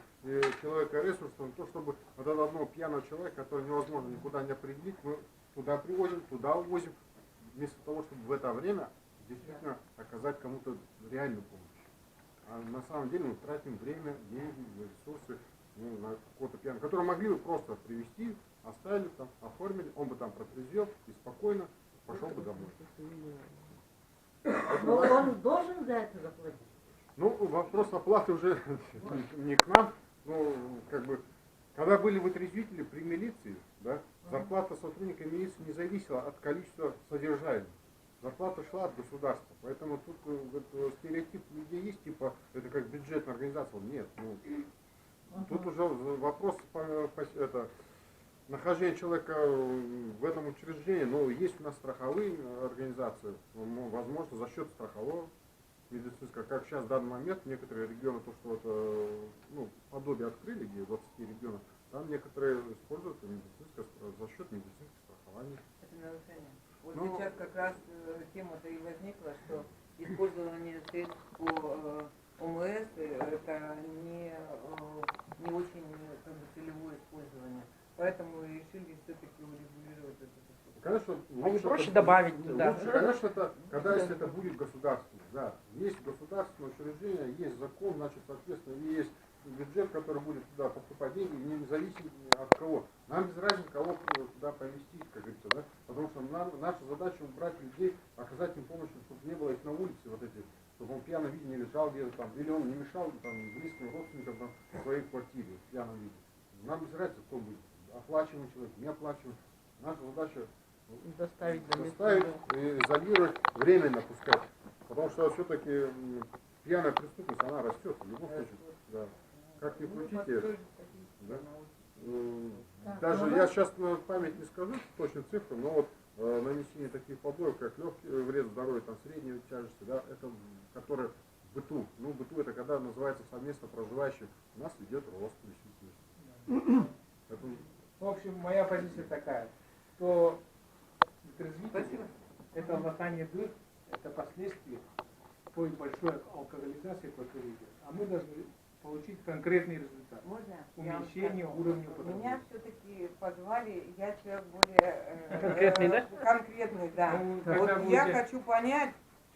человека ресурсов на то, чтобы вот этого одного пьяного человека, который невозможно никуда не определить, мы туда привозим, туда увозим, вместо того, чтобы в это время действительно оказать кому-то реальную помощь. А на самом деле мы тратим время, деньги, ресурсы на какого-то пьяного, который могли бы просто привезти, оставили там, оформили, он бы там протрезвел и спокойно пошел бы домой. Но он должен за это заплатить. Ну, вопрос оплаты уже не к нам. Ну, как бы, когда были вытрезвители при милиции, да, зарплата сотрудника милиции не зависела от количества содержания. Зарплата шла от государства. Поэтому тут вот, стереотип людей есть, типа, это как бюджетная организация. Нет, ну, тут уже вопрос нахождения человека в этом учреждении. Но есть у нас страховые организации, возможно, за счет страхового медицинского, как сейчас в данный момент некоторые регионы, то что это, ну, подобие открыли, где 20 регионов, там некоторые используют за счет медицинского страхования. Это нарушение. Вот Ну, сейчас как раз тема-то и возникла, что использование средств по ОМС это не очень как бы, целевое использование. Поэтому решили все-таки урегулировать это. Конечно, А не лучше проще это- добавить туда? Лучше, конечно, это, когда если это будет государственное, да. Есть государственное учреждение, есть закон, значит, соответственно, и есть бюджет, который будет туда поступать деньги, не зависит от кого. Нам без разницы, кого туда повезти, как говорится, да. Потому что наша задача убрать людей, оказать им помощь, чтобы не было их на улице, вот эти, чтобы он в пьяном виде не лежал где-то там, или он не мешал там близким родственникам там, в своей квартире в пьяном виде. Нам без разницы, кто будет. Оплачиваемый человек, не оплачиваемый. Наша задача Доставить до места. Заставить и изолировать, временно пускать. Потому что все-таки пьяная преступность, она растет в любом случае. Да. Как ни крутите, да. Даже я сейчас на память не скажу точно цифры, но вот нанесение таких побоев, как легкий вред здоровью, там средней тяжести, да, это которые в быту. Ну, в быту это когда называется совместно проживающих, у нас идет рост преступности. В общем, моя позиция такая, что вытрезвитель – это латание дыр, это последствия той большой алкоголизации, которая идет. А мы должны получить конкретный результат. Можно? Уменьшение уровня потребления. Меня все-таки позвали, я человек более Конкретный, да? конкретный, да. Ну, Вот когда я будете- хочу понять,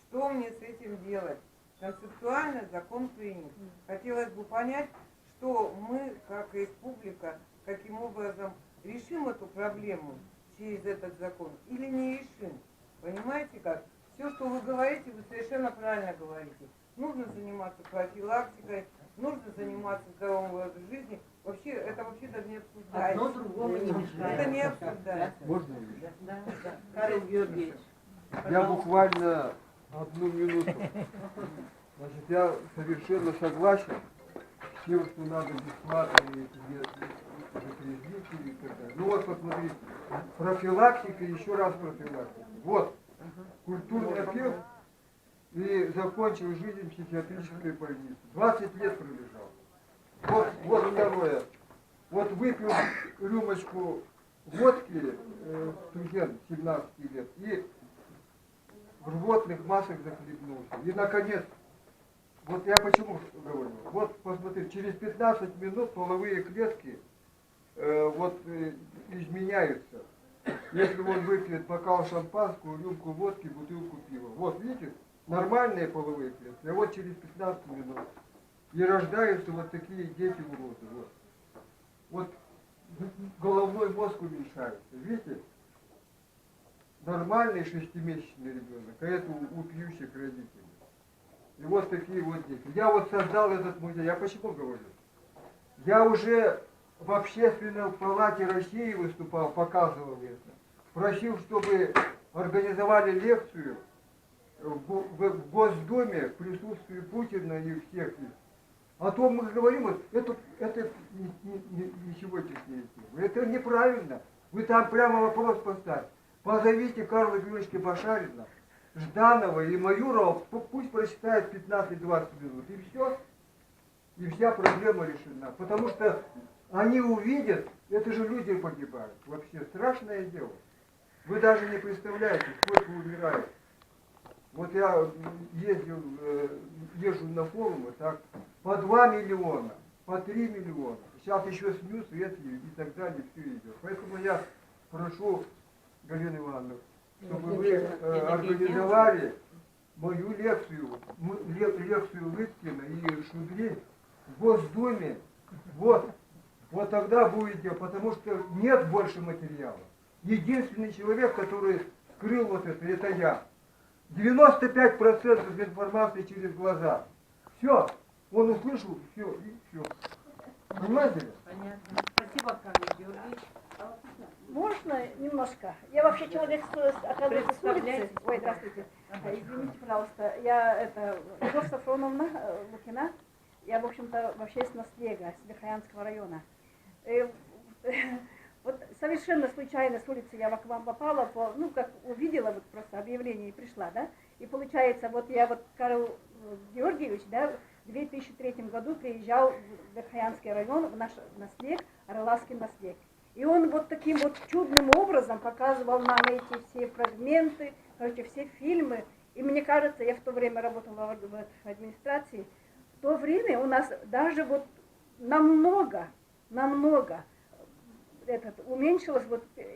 что мне с этим делать. Концептуально закон принят. Хотелось бы понять, что мы, как республика, каким образом решим эту проблему через этот закон или не решим. Понимаете как? Все, что вы говорите, вы совершенно правильно говорите. Нужно заниматься профилактикой, нужно заниматься здоровым образом жизни. Вообще, это вообще даже не обсуждается. Одно другому не мешает. Это не обсуждается. Можно? Да. Карл Георгиевич. Я буквально одну минуту. Значит, я совершенно согласен с тем, что надо бесплатно запретить и так далее. Ну вот посмотрите, профилактика, еще раз профилактика. Вот, культурный отдел и закончил жизнь в психиатрической больнице. 20 лет пролежал. Вот второе. Вот выпил рюмочку водки, студент 17 лет, и в рвотных массах захлебнулся. И, наконец, вот я почему говорю, вот посмотрите, через 15 минут половые клетки изменяются. Если он выпьет бокал шампанского, рюмку водки, бутылку пива. Вот, видите, нормальные половые клетки, а вот через 15 минут. И рождаются вот такие дети-уроды. Вот головной мозг уменьшается, видите? Нормальный 6-месячный ребенок, а это у пьющих родителей. И вот такие вот дети. Я вот создал этот музей. Я почему говорю? Я уже в Общественной палате России выступал, показывал это. Просил, чтобы организовали лекцию в Госдуме в присутствии Путина и всех их. А то мы говорим, вот, это не сегодняшняя тема. Это неправильно. Вы там прямо вопрос поставьте. Позовите Карла Георгиевича Башарина, Жданова и Маюрова, пусть прочитают 15-20 минут, и все. И вся проблема решена. Потому что они увидят, это же люди погибают. Вообще страшное дело. Вы даже не представляете, сколько умирает. Вот я езжу на форумы, так, по 2 миллиона, по 3 миллиона. Сейчас еще сню, свет и так далее, все идет. Поэтому я прошу, Галина Ивановна, чтобы вы организовали мою лекцию, лекцию Лыткина и Шудри в Госдуме. Вот тогда будет дело, потому что нет больше материала. Единственный человек, который скрыл вот это я. 95% информации через глаза. Все, он услышал, все, и все. Понимаете ли? Понятно. Спасибо, Карл Георгиевич. Можно немножко? Я вообще человек, оказывается, с улицы. Ой, здравствуйте. Извините, пожалуйста. Я, Любовь Сафроновна Лукина. Я, в общем-то, в общественность Лего с Верхоянского района. Вот совершенно случайно с улицы я к вам попала, как увидела вот просто объявление и пришла, да? И получается, Карл Георгиевич, да, в 2003 году приезжал в Верхоянский район, в наш наслег, Орловский наслег. И он вот таким вот чудным образом показывал нам эти все фрагменты, все фильмы. И мне кажется, я в то время работала в администрации, в то время у нас даже вот намного уменьшилось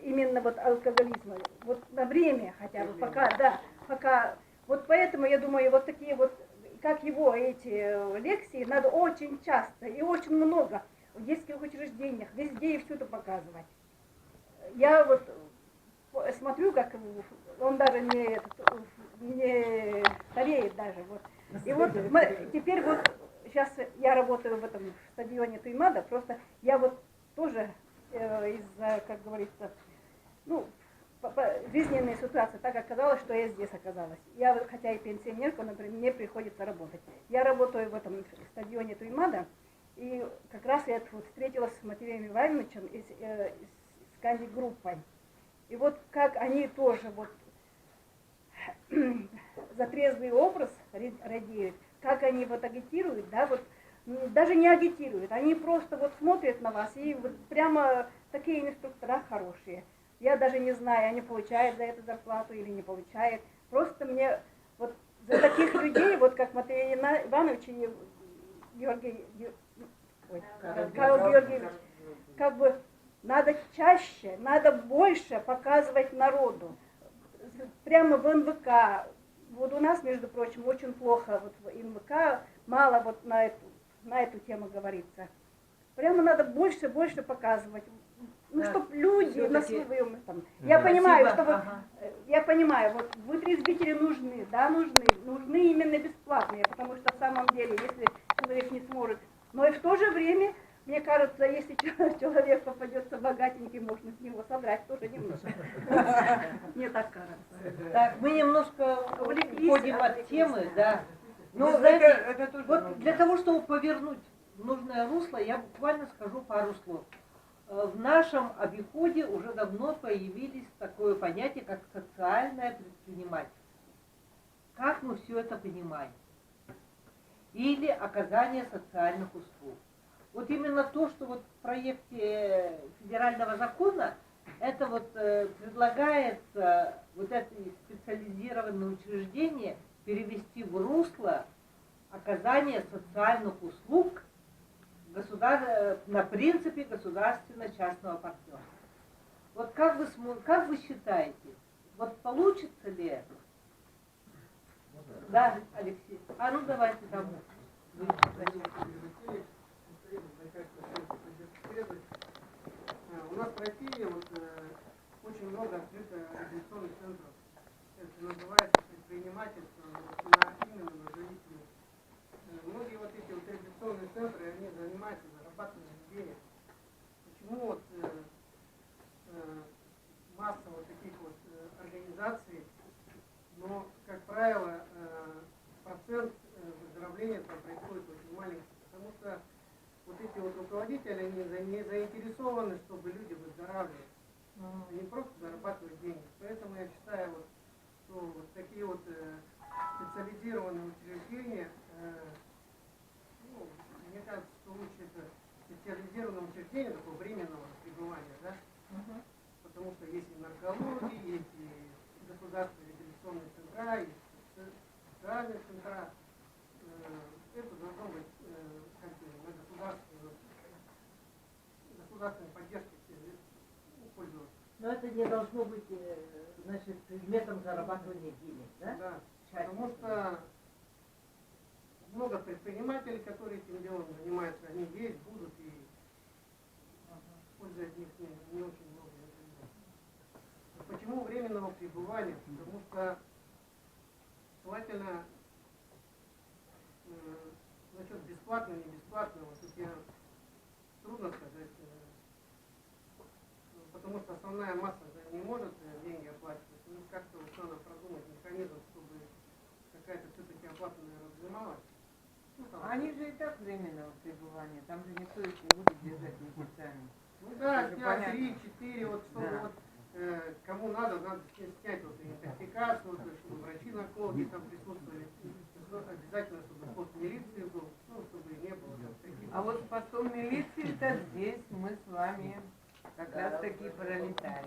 именно алкоголизм, на время хотя бы, пока. Вот поэтому я думаю, вот такие вот, как его эти лекции, надо очень часто и очень много в детских учреждениях, везде и всюду показывать. Я смотрю, как он даже не стареет даже. И теперь сейчас я работаю в этом стадионе Туймада, просто я тоже из-за, как говорится, жизненная ситуация так оказалась, что я здесь оказалась. Я, хотя и пенсионерка, например, мне приходится работать. Я работаю в этом стадионе Туймада, и как раз я вот встретилась с Матвеем Ивановичем и с Канди-группой. И вот как они тоже вот за трезвый образ радеют, как они вот агитируют, да, вот даже не агитируют, они просто вот смотрят на вас, и вот прямо такие инструктора хорошие. Я даже не знаю, они получают за это зарплату или не получают. Просто мне вот за таких людей, вот как Матвей Иванович и Карл Георгиевич, как бы надо чаще, надо больше показывать народу. Прямо в НВК. Вот у нас, между прочим, очень плохо вот в НВК, мало вот на эту тему говорится. Прямо надо больше показывать. Ну, Да. чтобы люди на Всё-таки- своем там. Я понимаю, Спасибо. что Ага. я понимаю, вот вытрезвители нужны, да, нужны именно бесплатные, потому что в самом деле, если человек не сможет, но и в то же время, мне кажется, если человек попадется богатенький, можно с него содрать тоже немножко. Мне так кажется. Так, мы немножко Увлеклись, уходим от отвлеклись, темы, да. Ну, Вы знаете, это тоже вот нужно. для того, чтобы повернуть в нужное русло, я буквально скажу пару слов. В нашем обиходе уже давно появились такое понятие, как социальное предпринимательство. Как мы все это понимаем? Или оказание социальных услуг. Вот именно то, что вот в проекте федерального закона, это вот предлагается вот это специализированное учреждение перевести в русло оказания социальных услуг на принципе государственно-частного партнерства. Вот как вы считаете, вот получится ли это? Да, Алексей. А ну давайте там. У нас в России вот, очень много открыто реабилитационных центров. Это называется предпринимательство именно на жилищных. Многие вот эти вот реабилитационные центры, они занимаются зарабатыванием денег. Почему вот масса вот таких вот организаций, но, как правило, процент выздоровления там происходит очень маленький, потому что вот эти вот руководители, они не заинтересованы, чтобы люди выздоравливали. Они просто зарабатывают деньги. Поэтому я считаю, вот, что вот такие вот специализированные учреждения, ну, мне кажется, что лучше это специализированное учреждение такого временного пребывания, да? Потому что есть и наркология, есть и государственные реабилитационные центра, есть социальные центра. Это должно быть на государственной поддержке пользоваться. Но это не должно быть, значит, предметом зарабатывания денег, да? Да, потому что много предпринимателей, которые этим делом занимаются, они есть, будут, и пользы от них не очень много. Почему временного пребывания? Потому что желательно насчет бесплатно, не бесплатно, вот тут я трудно сказать, потому что основная масса не может деньги оплачивать. Ну, как-то вот надо продумать механизм, чтобы какая-то все-таки оплата, наверное, взималась. Ну, там, Они же и так временного пребывания, там же никто их не будет держать месяцами. ну да, это же снять понятно. 3-4, вот чтобы Да. вот кому надо снять вот идентификацию, вот, чтобы врачи-наркологи там присутствовали, обязательно, чтобы пост милиции был, ну, чтобы не было там таких. А вот постом милиции-то здесь мы с вами как раз таки пролетаем.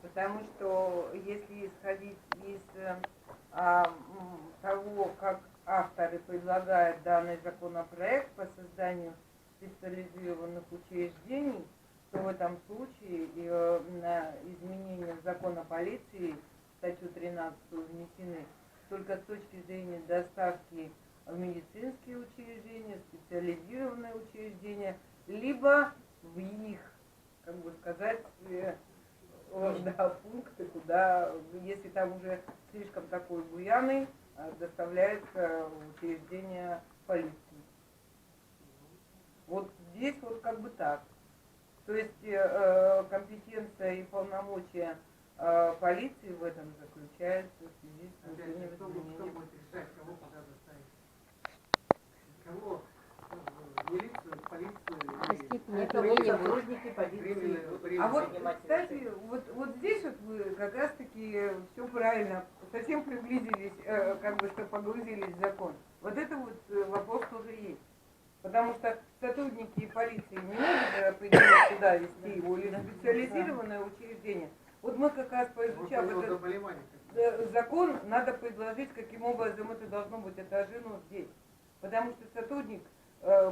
Потому что если исходить из того, как авторы предлагают данный законопроект по созданию специализированных учреждений, то в этом случае на изменения в закон о полиции, статью 13 внесены только с точки зрения доставки в медицинские учреждения, специализированные учреждения, либо в их, как бы сказать, пункты, куда, если там уже слишком такой буяный, доставляется в учреждение полиции. Вот здесь вот как бы так. То есть компетенция и полномочия полиции в этом заключается в связи с Опять же, внутренним кто изменением. будет решать, кого куда заставить? Кого? Милицию, полицию? По степени Это опьянения вот будет. сотрудники полиции. А вот, занимать кстати, решение. вот здесь вот вы как раз-таки все правильно, совсем приблизились, как бы что погрузились в закон. Вот это вот вопрос тоже есть. Потому что сотрудники полиции не могут определить, куда вести его, или специализированное учреждение. Вот мы как раз поизучав этот закон, надо предложить, каким образом это должно быть отражено здесь. Потому что сотрудник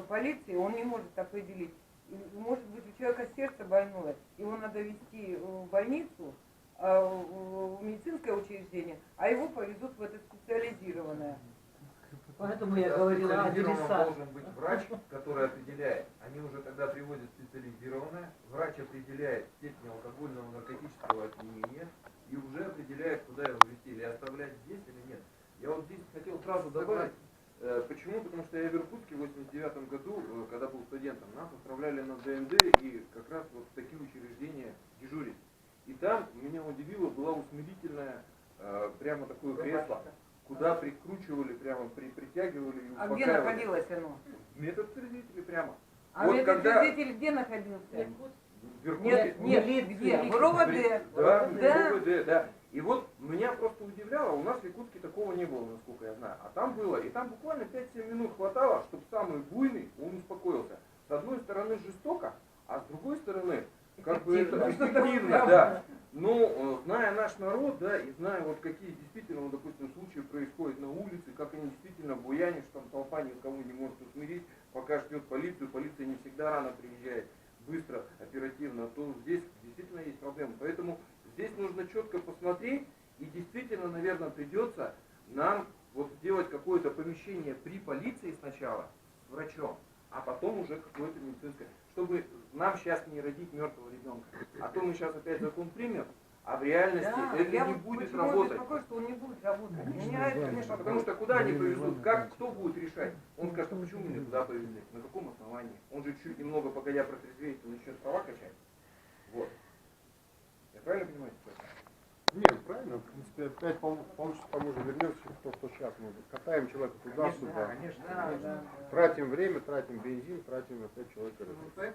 полиции, он не может определить. И, может быть, у человека сердце больное, его надо везти в больницу, в медицинское учреждение, а его повезут в это специализированное. Поэтому я говорила о Специализированным адресат. должен быть врач, который определяет. Они уже тогда приводят специализированное. Врач определяет степень алкогольного наркотического опьянения и уже определяет, куда его везти, или оставлять здесь, или нет. Я вот здесь хотел сразу добавить. Почему? Потому что я в Иркутске в 89 году, когда был студентом, нас отправляли на ДНД и как раз вот в такие учреждения дежурить. И там меня удивило, была усмирительная, прямо такое кресло, куда прикручивали, прямо притягивали и А где успокаивали. находилось оно? Медосвидетель прямо. А Вот когда- медосвидетель где находился? В Иркутске. Нет, где? В РОВД. Да, Да. РОВД, да. И вот меня просто удивляло, у нас в Якутске такого не было, насколько я знаю. А там было, и там буквально 5-7 минут хватало, чтобы самый буйный, он успокоился. С одной стороны жестоко, а с другой стороны, как бы это эффективно, да. Но зная наш народ, да, и зная вот какие действительно, вот, допустим, случаи происходят на улице, как они действительно буянят, что там толпа никого не может усмирить, пока ждет полицию, полиция не всегда рано приезжает, быстро, оперативно, то здесь действительно есть проблемы. Поэтому здесь нужно четко посмотреть, и действительно, наверное, придется нам вот сделать какое-то помещение при полиции сначала с врачом, а потом уже какое-то медицинское, чтобы нам сейчас не родить мертвого ребенка. А то мы сейчас опять закон примем, а в реальности это я не вот будет почему работать. беспокоюсь, что он не будет работать. Конечно, потому что куда они повезут, как, кто будет решать? Он скажет, а почему меня туда повезли, на каком основании? Он же чуть немного погодя протрезвеет, он начнет права качать. Вот. Я правильно понимаю? Нет, правильно, в принципе, опять получится к тому же вернемся, что сейчас мы катаем человека туда-сюда. Конечно, Да. Тратим время, тратим бензин, тратим опять человека.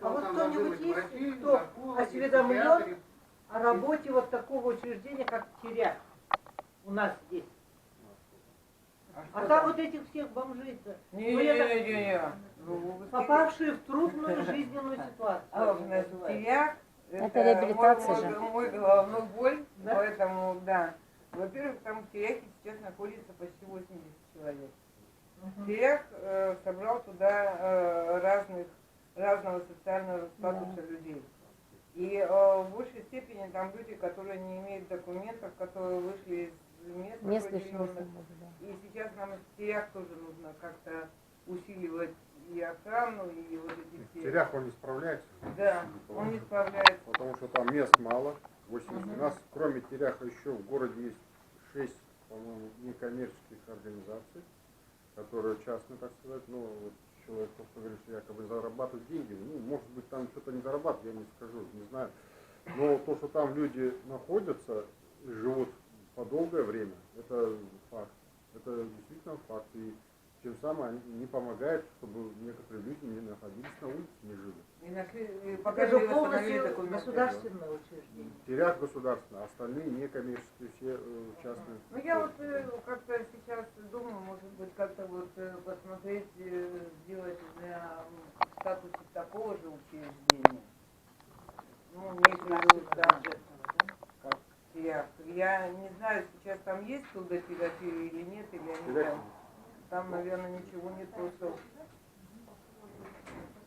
А вот кто-нибудь есть, кто осведомлен о работе вот такого учреждения, как Теряк у нас здесь? А там вот этих всех бомжей-то, Не-не-не. попавшие в трудную жизненную ситуацию. Теряк, Это реабилитация же. мой головной боль, Да? поэтому, да. Во-первых, там в Теряке сейчас находится почти 80 человек. Теряк собрал туда разного социального статуса людей. И в большей степени там люди, которые не имеют документов, которые вышли из мест Местных определенных. И сейчас нам в Теряк тоже нужно как-то усиливать и охрану, и вот эти все. Терях он не справляется. Да, он не справляется. Потому что там мест мало. 80. У нас кроме Теряха еще в городе есть 6, по-моему, некоммерческих организаций, которые частные, так сказать, ну вот человек просто говорит, что якобы зарабатывают деньги. Ну, может быть, там что-то не зарабатывают, я не скажу, не знаю. Но то, что там люди находятся и живут по долгое время, это факт. Это действительно факт. И тем самым они не помогают, чтобы некоторые люди не находились на улице, не жили. И нашли, Это пока же не восстановили полностью документы. государственное учреждение. Теряк государственные, а остальные некоммерческие, все частные. Ну я вот как-то сейчас думаю, может быть, как-то вот посмотреть, сделать для статуса такого же учреждения. Ну, не придут, да, как Теряк. Я не знаю, сейчас там есть трудотерапия или нет, или они там, наверное, ничего не просто.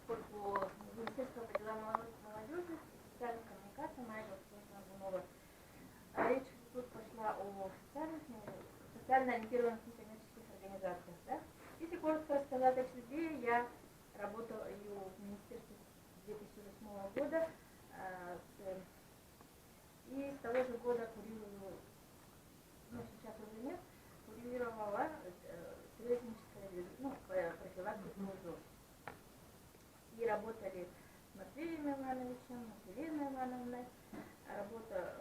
Поскольку Министерство по делам молодежи, социальной коммуникации, моя основного, речь тут пошла о социально ориентированных некоммерческих организациях. Да? Если коротко рассказать о себе, я работала в Министерстве с 2008 года и с того же года курировала, ну сейчас уже нет, курировала профилактику ЗОЖ. И работали с Матвеем Ивановичем, с Еленой Ивановной. Работа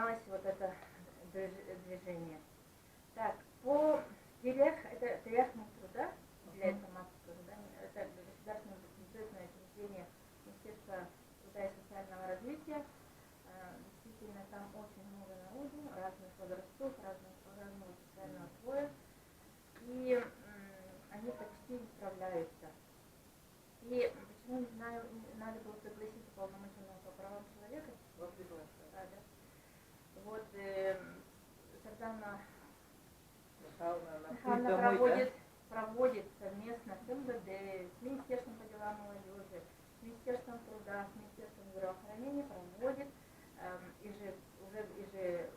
сломалось вот это движение. Так, по Терех, это Терехмут труда для информации, да, это государственное бюджетное учреждение Министерства труда и социального развития. Действительно, там очень много народу, разных возрастов, разного социального слоя. И они почти не справляются. И почему, не знаю, надо было пригласить уполномоченного по правам человека? Да, да. Вот Сардана Михайловна проводит совместно с МВД, с Министерством по делам молодежи, с Министерством труда, с Министерством здравоохранения проводит уже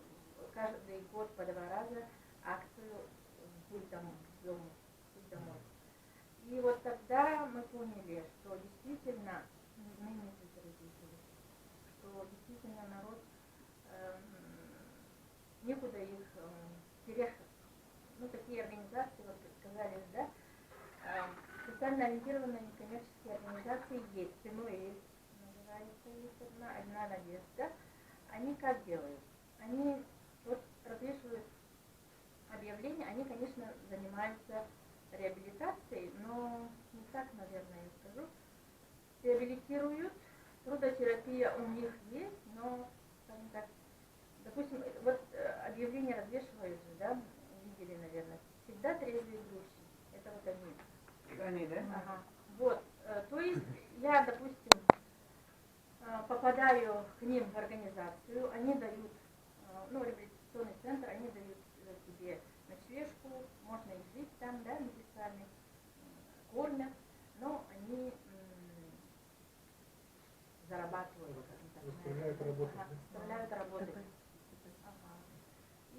каждый год по 2 раза акцию «Путь домой», «Путь домой». И вот тогда мы поняли, что действительно нужны родители, что действительно народ, некуда их переехать. Ну, такие организации, вот сказали, да, социально ориентированные некоммерческие организации есть, ПМС, называется, есть одна надежда. Они как делают? Они вот развешивают объявления, они, конечно, занимаются реабилитацией, но не так, наверное, я скажу. Реабилитируют, трудотерапия у них есть, но, скажем так, допустим, вот объявления развешивают же, да, видели, наверное, всегда трезвые грузчики. Это вот они. Они, да? Ага. Вот, то есть я, допустим, попадаю к ним в организацию, они дают, ну, реабилитационный центр, они дают тебе ночлежку, можно и жить там, да, месяцами, кормят, но они зарабатывают, скажем так. Заставляют работать. Ага.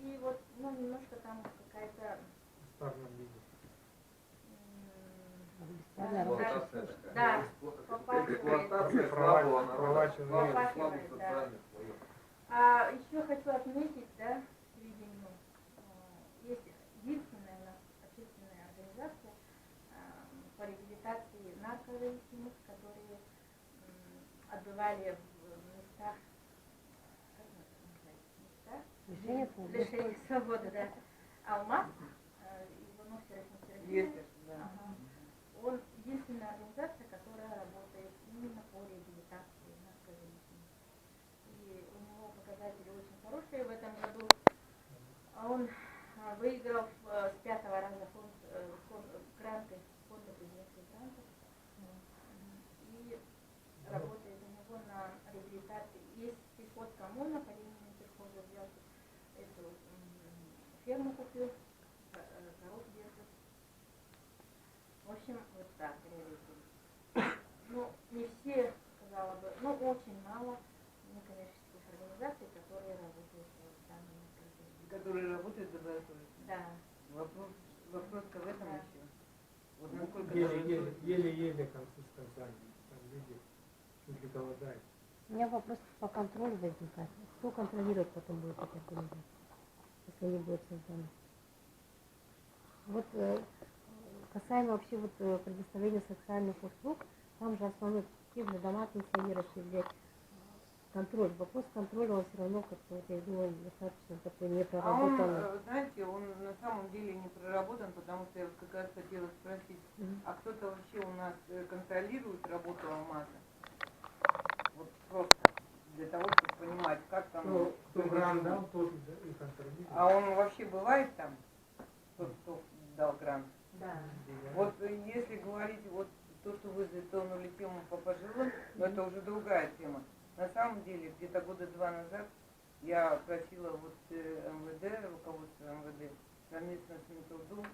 И вот, ну, немножко там какая-то... Да, Эксплуатация слабого народа, слабых да. социальных слоев. А еще хочу отметить, да, к сведению, есть единственная у нас общественная организация по реабилитации наркозависимых, которые отбывали в местах, как называется, места? Лишения свободы, да. Алмаз, Иванов Серафим, да. Он единственная организация, которая работает именно по реабилитации наркозависимых. И у него показатели очень хорошие. В этом году он выиграл с 5-го раза гранты фонда президентских грантов. И работает у него на реабилитации. Есть сельхозкоммуна, по линии сельхоза взял эту ферму, купил, коров держит. В общем, вот так реализуем. Ну, не все, сказала бы, но очень мало некоммерческих организаций, которые работают в данном направлении. Которые работают добросовестно. Да. Вопрос-то в этом Да. еще. Вот насколько Еле-еле концы с концами. Там люди чуть ли голодают. У меня вопрос по контролю возникает. Кто контролировать потом будет эти организации, если они будут созданы? Вот касаемо вообще вот предоставления социальных услуг, там же основной мотив для домашних семей распределять контроль. Вопрос контроля, он все равно как-то, вот, я думаю, достаточно такой непроработанный. он, знаете, он на самом деле не проработан, потому что я вот как раз хотела спросить, а кто-то вообще у нас контролирует работу Алмаза? Вот просто для того, чтобы понимать, как там... Ну, кто грант дал, тот и контролирует. А он вообще бывает там? Тот, кто дал грант? Да. Вот если говорить, вот то, что вы затронули тему по пожилым, но это уже другая тема. На самом деле, где-то года 2 назад я просила вот МВД, руководство МВД, совместно с Минтрудом,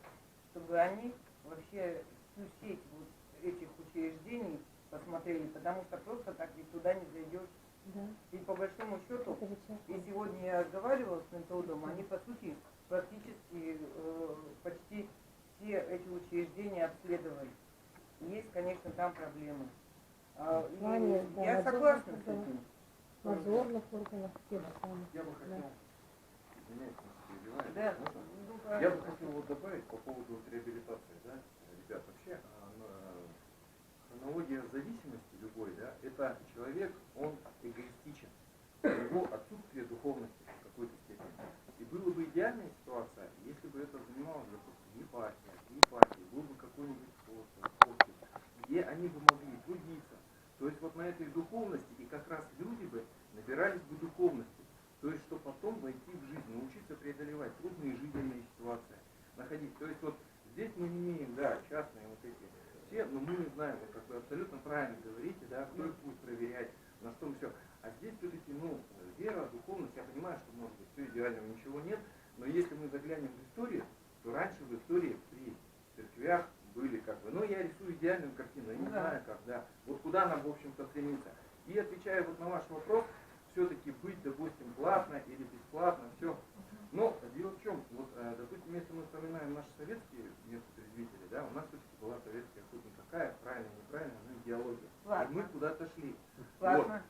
чтобы они вообще всю сеть вот этих учреждений посмотрели, потому что просто так ведь туда не зайдешь. Да. И по большому счету, и сегодня я разговаривала с Минтрудом, они по сути практически почти все эти учреждения обследовали. Есть, конечно, там проблемы. Плане, да, Я согласна с этим. Надзорных органов, те же самые. Я бы хотел, извиняюсь, если перебиваю, Да. можно? Я бы хотел вот добавить по поводу вот реабилитации, да, ребят, вообще хронология зависимости любой, да, это человек, он эгоистичен, его отсутствие духовности, правильно говорите, да, кто их будет проверять, на что все. А здесь все-таки, вера, духовность, я понимаю, что, может быть, все идеального ничего нет, но если мы заглянем в историю, то раньше в истории при церквях были я рисую идеальную картину, я не знаю как, да. Вот куда нам, в общем-то, стремиться. И отвечая вот на ваш вопрос, все-таки быть, допустим, платно или бесплатно, все. Но дело в чем, вот, допустим, если мы вспоминаем наши советские местопрезвители, да, у нас все-таки была советская хоть никакая, правильно, неправильно, идеология. Платно. И мы куда-то шли. Платно. Вот.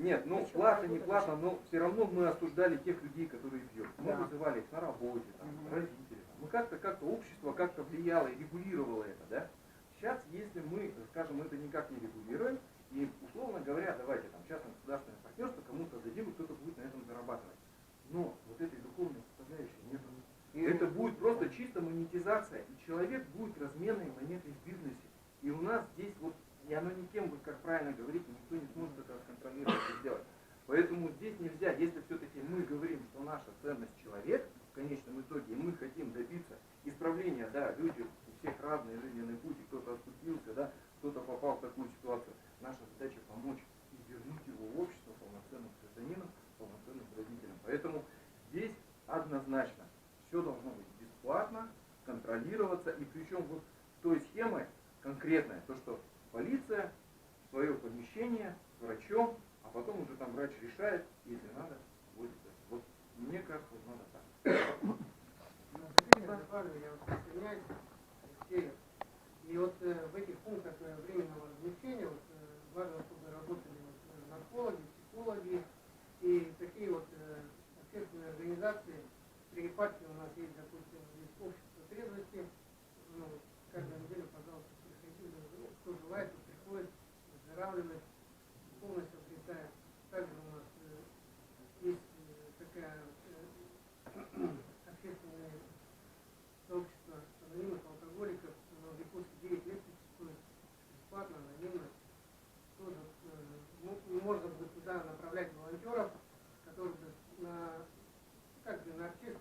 Нет, платно, не платно, но все равно мы осуждали тех людей, которые пьют. Мы вызывали их на работе, родители. Мы как-то общество как-то влияло и регулировало это, да. Сейчас, если мы, скажем, это никак не регулируем, и, условно говоря, давайте частно-государственное партнерство кому-то дадим, и кто-то будет на этом зарабатывать. Но вот этой духовной составляющей нет. Это будет просто чисто монетизация, и человек будет разменной монетой в бизнесе. И у нас здесь и оно никем, как правильно говорите, никто не сможет это контролировать и сделать. Поэтому здесь нельзя, если все-таки мы говорим, что наша ценность человек, в конечном итоге, и мы хотим добиться исправления, да, люди, у всех разные жизненные пути, кто-то отступился, да, кто-то попал в такую ситуацию. Наша задача помочь и вернуть его в общество полноценным гражданином, полноценным родителям. Поэтому здесь однозначно все должно быть бесплатно, контролироваться, и причем той схемой конкретной, то, что полиция, свое помещение с врачом, а потом уже там врач решает, если надо, будет. Вот мне кажется, надо так. Добавлю, я присоединяюсь к Алексею. И в этих пунктах временного размещения важно, чтобы работали наркологи, психологи и такие общественные организации. При партии у нас есть, допустим, есть общество трезвости. Каждую неделю, пожалуйста, приходите, кто желает, кто приходит, выздоравливает, полностью обретает. Также у нас есть такая общественное сообщество анонимных алкоголиков, в Якутске 9 лет существует, бесплатно, анонимно. Тоже можно бы туда направлять волонтеров, которые бы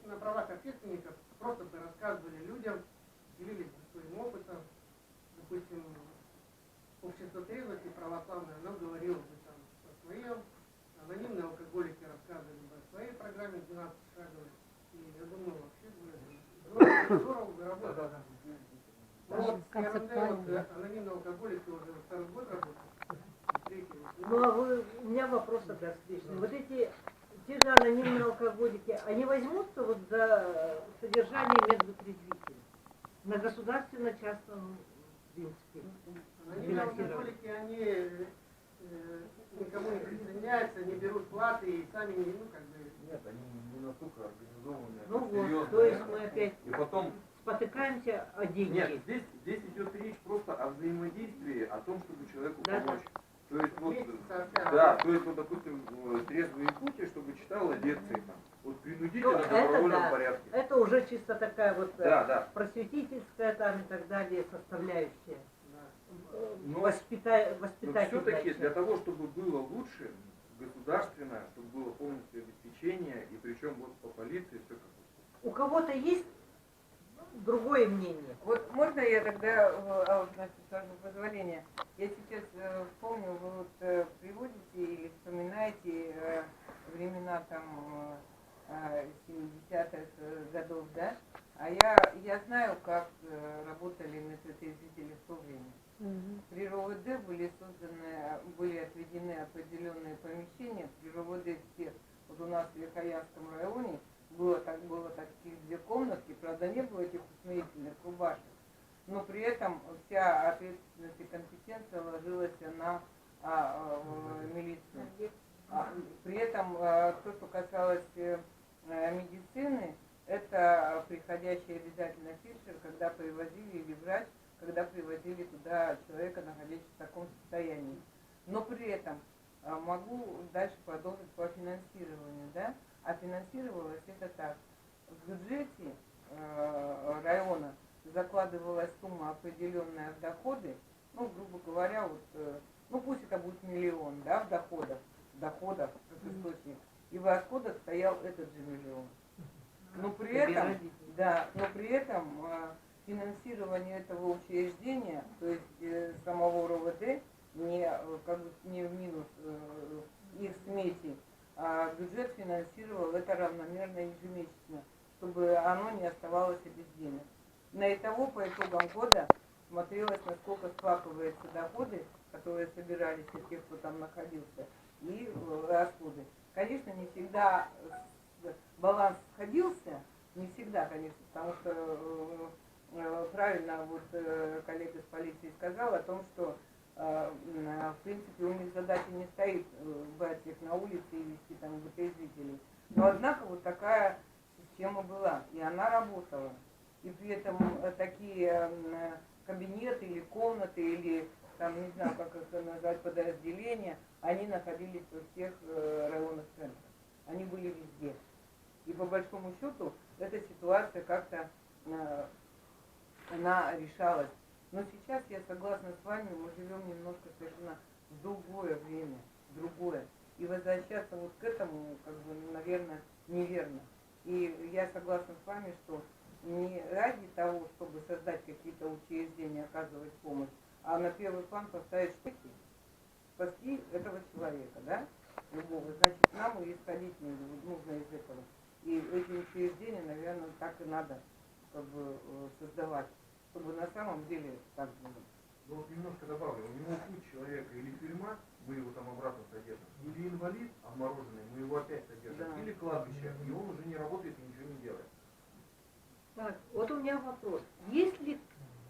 на правах общественников просто бы рассказывали людям, делились бы своим опытом. Допустим, общество трезвости православное, оно говорило бы там о своем, анонимные алкоголики рассказывали бы о своей программе 12 шагов. И я думаю, вообще здорово бы работать. Анонимные алкоголики уже второй год работают. У меня вопрос тогда встречный. Те же анонимные алкоголики, они возьмутся за содержание медвотрезвителей на государственно-частном принципе? Анонимные алкоголики, они никому не присоединяются, не берут платы и сами Нет, они не настолько организованные. Серьезные, то есть мы опять и потом спотыкаемся о деньги. Нет, здесь идет речь просто о взаимодействии, о том, чтобы человеку помочь. То есть допустим, трезвые Якутия, чтобы читала лекции там, принудительно, в добровольном порядке. Это уже чисто такая просветительская там и так далее составляющая. Но все-таки для того, чтобы было лучше, государственное, чтобы было полностью обеспечение, и причем по полиции все как. У кого-то есть другое мнение? Можно я тогда, с вашего позволения, я сейчас помню, вы приводите или вспоминаете времена 70-х годов, да? А я знаю, как работали медотрезвители в то время. При РОВД были отведены определенные помещения, при РОВД всех, у нас в Верхоянском районе, было таких 2 комнатки, правда не было этих усмирительных рубашек, но при этом вся ответственность и компетенция ложилась на милицию. При этом то, что касалось медицины, это приходящий обязательно фельдшер, когда привозили, или врач, когда привозили туда человека, находящегося в таком состоянии. Но при этом могу дальше продолжить по финансированию, да? А финансировалось это так. В бюджете района закладывалась сумма определенная в доходы, грубо говоря, пусть это будет 1 миллион, да, в доходах как источник, и в расходах стоял этот же 1 миллион. Но при этом финансирование этого учреждения, то есть самого РОВД, как бы не в минус их смете, а бюджет финансировал это равномерно ежемесячно, чтобы оно не оставалось без денег. На итого по итогам года смотрелось, насколько складываются доходы, которые собирались от тех, кто там находился, и расходы. Конечно, не всегда баланс сходился, не всегда, конечно, потому что правильно вот коллега с полиции сказал о том, что в принципе у них задача не стоит брать их на улице и вести там вытрезвителей. Но однако вот такая система была, и она работала. И при этом такие кабинеты или комнаты, или там, не знаю, как это назвать, подразделения, они находились во всех районах центра. Они были везде. И по большому счету эта ситуация как-то она решалась. Но сейчас я согласна с вами, мы живем немножко совершенно в другое время, другое. И возвращаться вот к этому, как бы, наверное, неверно. И я согласна с вами, что не ради того, чтобы создать какие-то учреждения, оказывать помощь, а на первый план поставить спасти этого человека, да, любого. Значит, нам и исходить нужно из этого. И эти учреждения, наверное, так и надо как бы создавать, чтобы на самом деле так было. Ну вот немножко добавлю, у него путь человека или тюрьма, мы его там обратно содержим, или инвалид обмороженный, мы его опять содержим, Да. или кладбище, и он уже не работает и ничего не делает. Так, вот у меня вопрос. Есть ли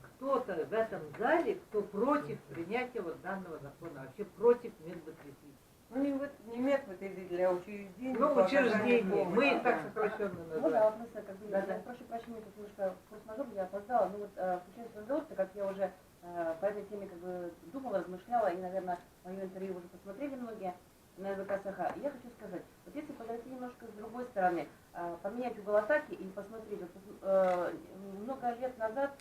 кто-то в этом зале, кто против принятия вот данного закона, вообще против медвытрезвителей? Ну, не медвытрезвителей, а учреждений. Ну, по оказанию учреждения. помощи. Мы их так сокращенно Можно называем. вопрос, как бы, Да, я да. прошу прощения, тут немножко форс-мажор, я опоздала, но вот включается разговор, так как я уже по этой теме как бы думала, размышляла, и, наверное, мое интервью уже посмотрели многие на РБК Саха. И я хочу сказать, вот если подойти немножко с другой стороны, поменять угол атаки и посмотреть, вот, много лет назад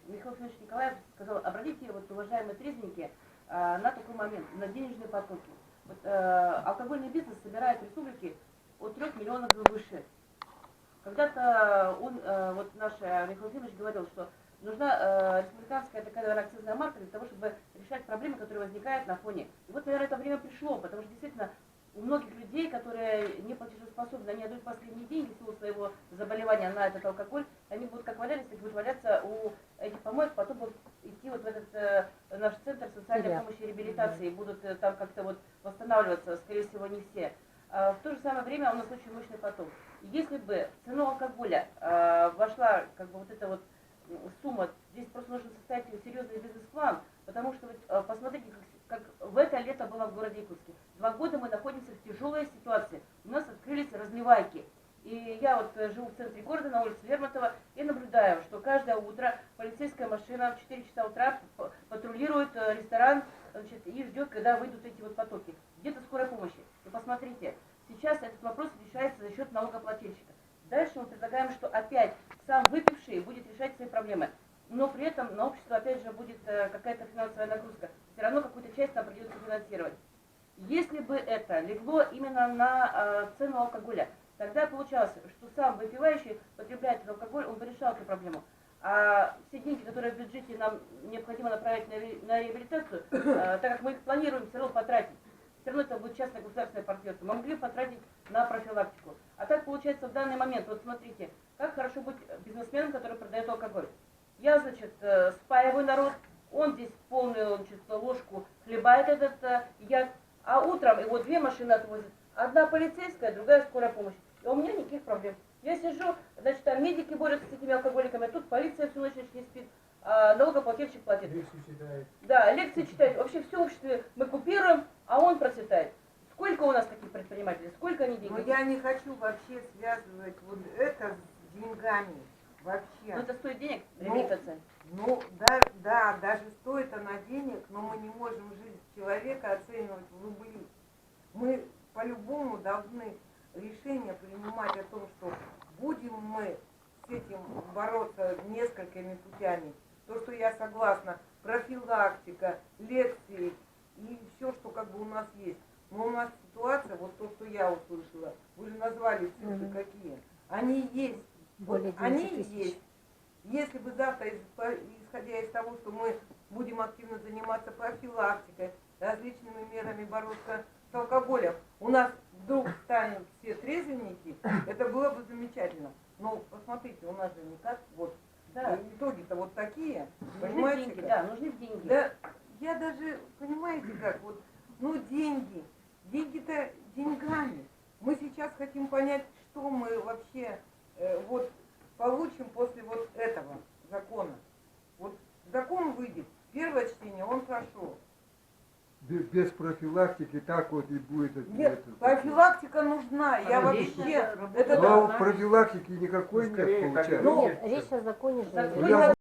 Михаил Федорович Николаев сказал, обратите, вот, уважаемые трезвенники, на такой момент, на денежные потоки. Вот, алкогольный бизнес собирает в республике от 3 миллионов и выше. Когда-то он, вот наш Михаил Владимирович говорил, что нужна республиканская такая, наверное, акцизная марка для того, чтобы решать проблемы, которые возникают на фоне. И вот, наверное, это время пришло, потому что действительно у многих людей, которые не платежеспособны, они отдают последние деньги в силу своего заболевания на этот алкоголь, они будут как валялись, так будут валяться у этих помоек, потом будут идти вот в этот наш центр социальной помощи и реабилитации, будут там как-то вот восстанавливаться, скорее всего, не все. В то же самое время у нас очень мощный поток. И если бы в цену алкоголя вошла как бы вот эта вот сумма, здесь просто нужно составить серьезный бизнес-план, потому что вот, посмотрите, как в это лето было в городе Якутске. 2 года мы находимся в тяжелой ситуации. У нас открылись разливайки. И я вот живу в центре города, на улице Лермонтова, и наблюдаю, что каждое утро полицейская машина в 4 часа утра патрулирует ресторан, значит, и ждет, когда выйдут эти вот потоки. Где-то скорой помощи. И посмотрите, сейчас этот вопрос решается за счет налогоплательщика. Дальше мы предлагаем, что опять сам выпивший будет решать свои проблемы. Но при этом на общество опять же будет какая-то финансовая нагрузка. Все равно какую-то часть нам придется финансировать. Если бы это легло именно на цену алкоголя, тогда получалось, что сам выпивающий потребляет этот алкоголь, он бы решал эту проблему. А все деньги, которые в бюджете нам необходимо направить на реабилитацию, так как мы их планируем все равно потратить, все равно это будет частное государственное партнерство, мы могли потратить на профилактику. А так получается в данный момент, вот смотрите, как хорошо быть бизнесменом, который продает алкоголь. Я, значит, спаиваю народ, он здесь полную, значит, ложку хлебает этот яд, а утром его 2 машины отвозят. Одна полицейская, другая скорая помощь. И у меня никаких проблем. Я сижу, значит, там медики борются с этими алкоголиками, тут полиция всю ночь не спит, а налогоплательщик платит. Лекции читает. Да, лекции читает. Вообще все общество мы купируем, а он процветает. Сколько у нас таких предпринимателей, сколько они денег? Но я не хочу вообще связывать вот это с деньгами. Вообще. Но это стоит денег, реабилитация. Ну, да, даже стоит она денег, но мы не можем жизнь человека оценивать в рубли. Мы по-любому должны решение принимать о том, что будем мы с этим бороться несколькими путями. То, что я согласна, профилактика, лекции и все, что как бы у нас есть. Но у нас ситуация, вот то, что я услышала, вы же назвали цифры какие. Они есть. Более Вот они 90 000. есть. Если бы завтра, исходя из того, что мы будем активно заниматься профилактикой, различными мерами бороться с алкоголем. У нас вдруг станут все трезвенники, это было бы замечательно. Но посмотрите, у нас же никак, вот, Да. итоги-то вот такие, Нужны понимаете? деньги, как? да, нужны деньги. Да, я даже, понимаете как, вот, ну деньги-то деньгами. Мы сейчас хотим понять, что мы вообще вот получим после вот этого закона. Вот закон выйдет, первое чтение, он прошел. Без профилактики так вот и будет. Нет, профилактика нужна, я вообще, это Но профилактики никакой нет, получается. Ну, Речь о законе же. Я